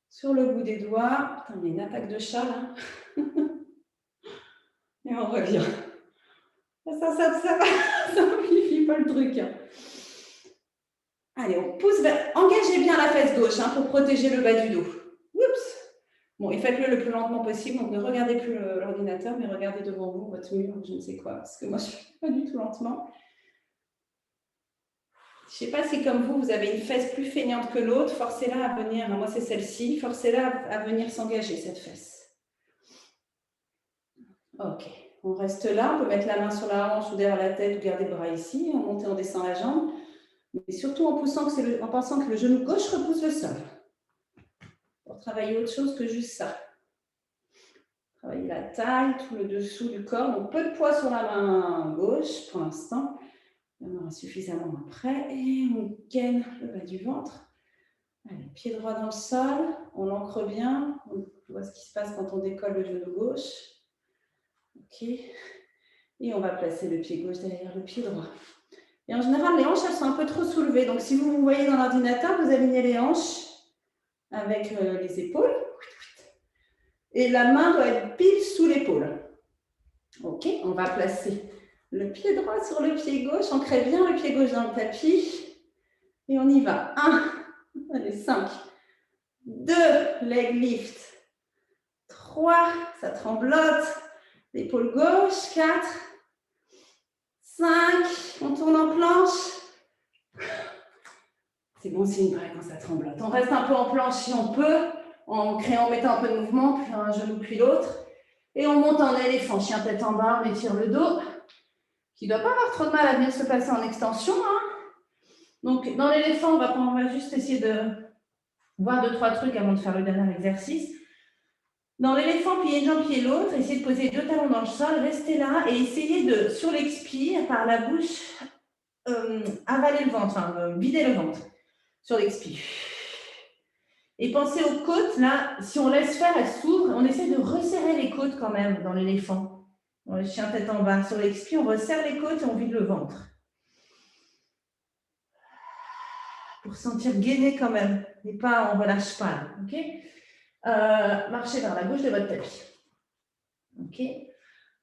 Sur le bout des doigts. Putain, il y a une attaque de chat là. Et on revient. Ça simplifie pas le truc. Allez, on pousse vers... Engagez bien la fesse gauche pour protéger le bas du dos. Oups. Bon, et faites-le le plus lentement possible. Donc, ne regardez plus l'ordinateur, mais regardez devant vous, votre mur, je ne sais quoi. Parce que moi, je ne fais pas du tout lentement. Je ne sais pas si, comme vous avez une fesse plus feignante que l'autre. Forcez-la à venir. Moi, c'est celle-ci. Forcez-la à venir s'engager, cette fesse. Ok. On reste là. On peut mettre la main sur la hanche ou derrière la tête ou garder le bras ici. On monte et on descend la jambe. Mais surtout en pensant que le genou gauche repousse le sol. Pour travailler autre chose que juste ça. Travailler la taille, tout le dessous du corps. Donc, peu de poids sur la main gauche pour l'instant. Il y en aura suffisamment après. Et on gaine le bas du ventre. Allez, pied droit dans le sol. On l'ancre bien. On voit ce qui se passe quand on décolle le genou gauche. Ok. Et on va placer le pied gauche derrière le pied droit. Et en général, les hanches, elles sont un peu trop soulevées. Donc, si vous vous voyez dans l'ordinateur, vous alignez les hanches avec les épaules. Et la main doit être pile sous l'épaule. OK, on va placer le pied droit sur le pied gauche. On crée bien le pied gauche dans le tapis. Et on y va. 1, allez, 5, 2, leg lift. 3, ça tremblote. L'épaule gauche. 4, 5, on tourne en planche. C'est bon signe, pareil, quand ça tremblote. On reste un peu en planche si on peut, en mettant un peu de mouvement, puis un genou puis l'autre. Et on monte en éléphant, chien tête en bas, on étire le dos, qui ne doit pas avoir trop de mal à venir se placer en extension. Hein. Donc, dans l'éléphant, on va juste essayer de voir 2-3 trucs avant de faire le dernier exercice. Dans l'éléphant, pliez une jambe, pliez l'autre, essayez de poser 2 talons dans le sol, restez là et essayez de, sur l'expire, par la bouche, avaler le ventre, enfin, vider le ventre sur l'expire. Et pensez aux côtes, là, si on laisse faire, elles s'ouvrent, on essaie de resserrer les côtes quand même dans l'éléphant. Dans le chien tête en bas, sur l'expire, on resserre les côtes et on vide le ventre. Pour sentir gainé quand même, et pas, on ne relâche pas, là, ok? Marchez vers la gauche de votre tapis. Ok.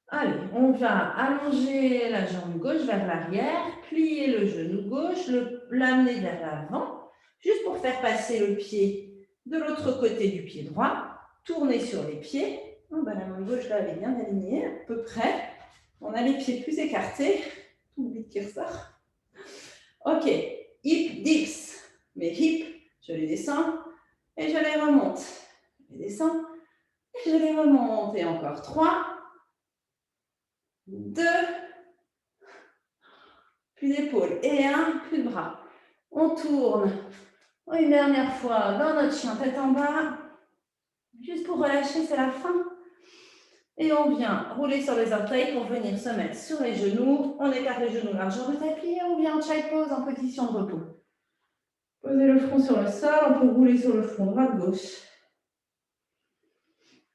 Allez, on va allonger la jambe gauche vers l'arrière, plier le genou gauche, l'amener vers l'avant, juste pour faire passer le pied de l'autre côté du pied droit, tourner sur les pieds. Oh, ben, la main gauche là, elle est bien alignée, à peu près. On a les pieds plus écartés. Tout vite qui ressort. Ok, hip dips. Mes hips, je les descends et je les remonte. Je les descends et je les remonte. Et encore 3, 2, plus d'épaule et 1, plus de bras. On tourne une dernière fois dans notre chien tête en bas. Juste pour relâcher, c'est la fin. Et on vient rouler sur les orteils pour venir se mettre sur les genoux. On écarte les genoux largeur du tapis et on vient en child pose en position de repos. Posez le front sur le sol, on peut rouler sur le front droite-gauche.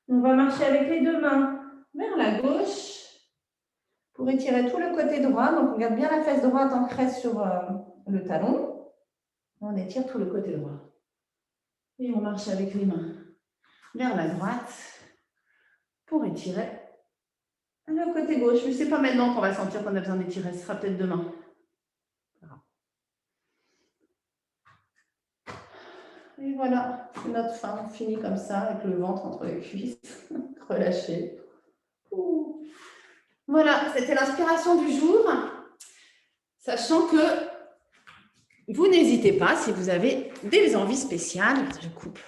On va marcher avec les 2 mains vers la gauche pour étirer tout le côté droit. Donc, on garde bien la fesse droite ancrée sur le talon. On étire tout le côté droit. Et on marche avec les mains vers la droite pour étirer le côté gauche. Mais ce n'est pas maintenant qu'on va sentir qu'on a besoin d'étirer, ce sera peut-être demain. Et voilà, c'est notre fin. On finit comme ça, avec le ventre entre les cuisses, relâché. Voilà, c'était l'inspiration du jour. Sachant que vous n'hésitez pas, si vous avez des envies spéciales, je coupe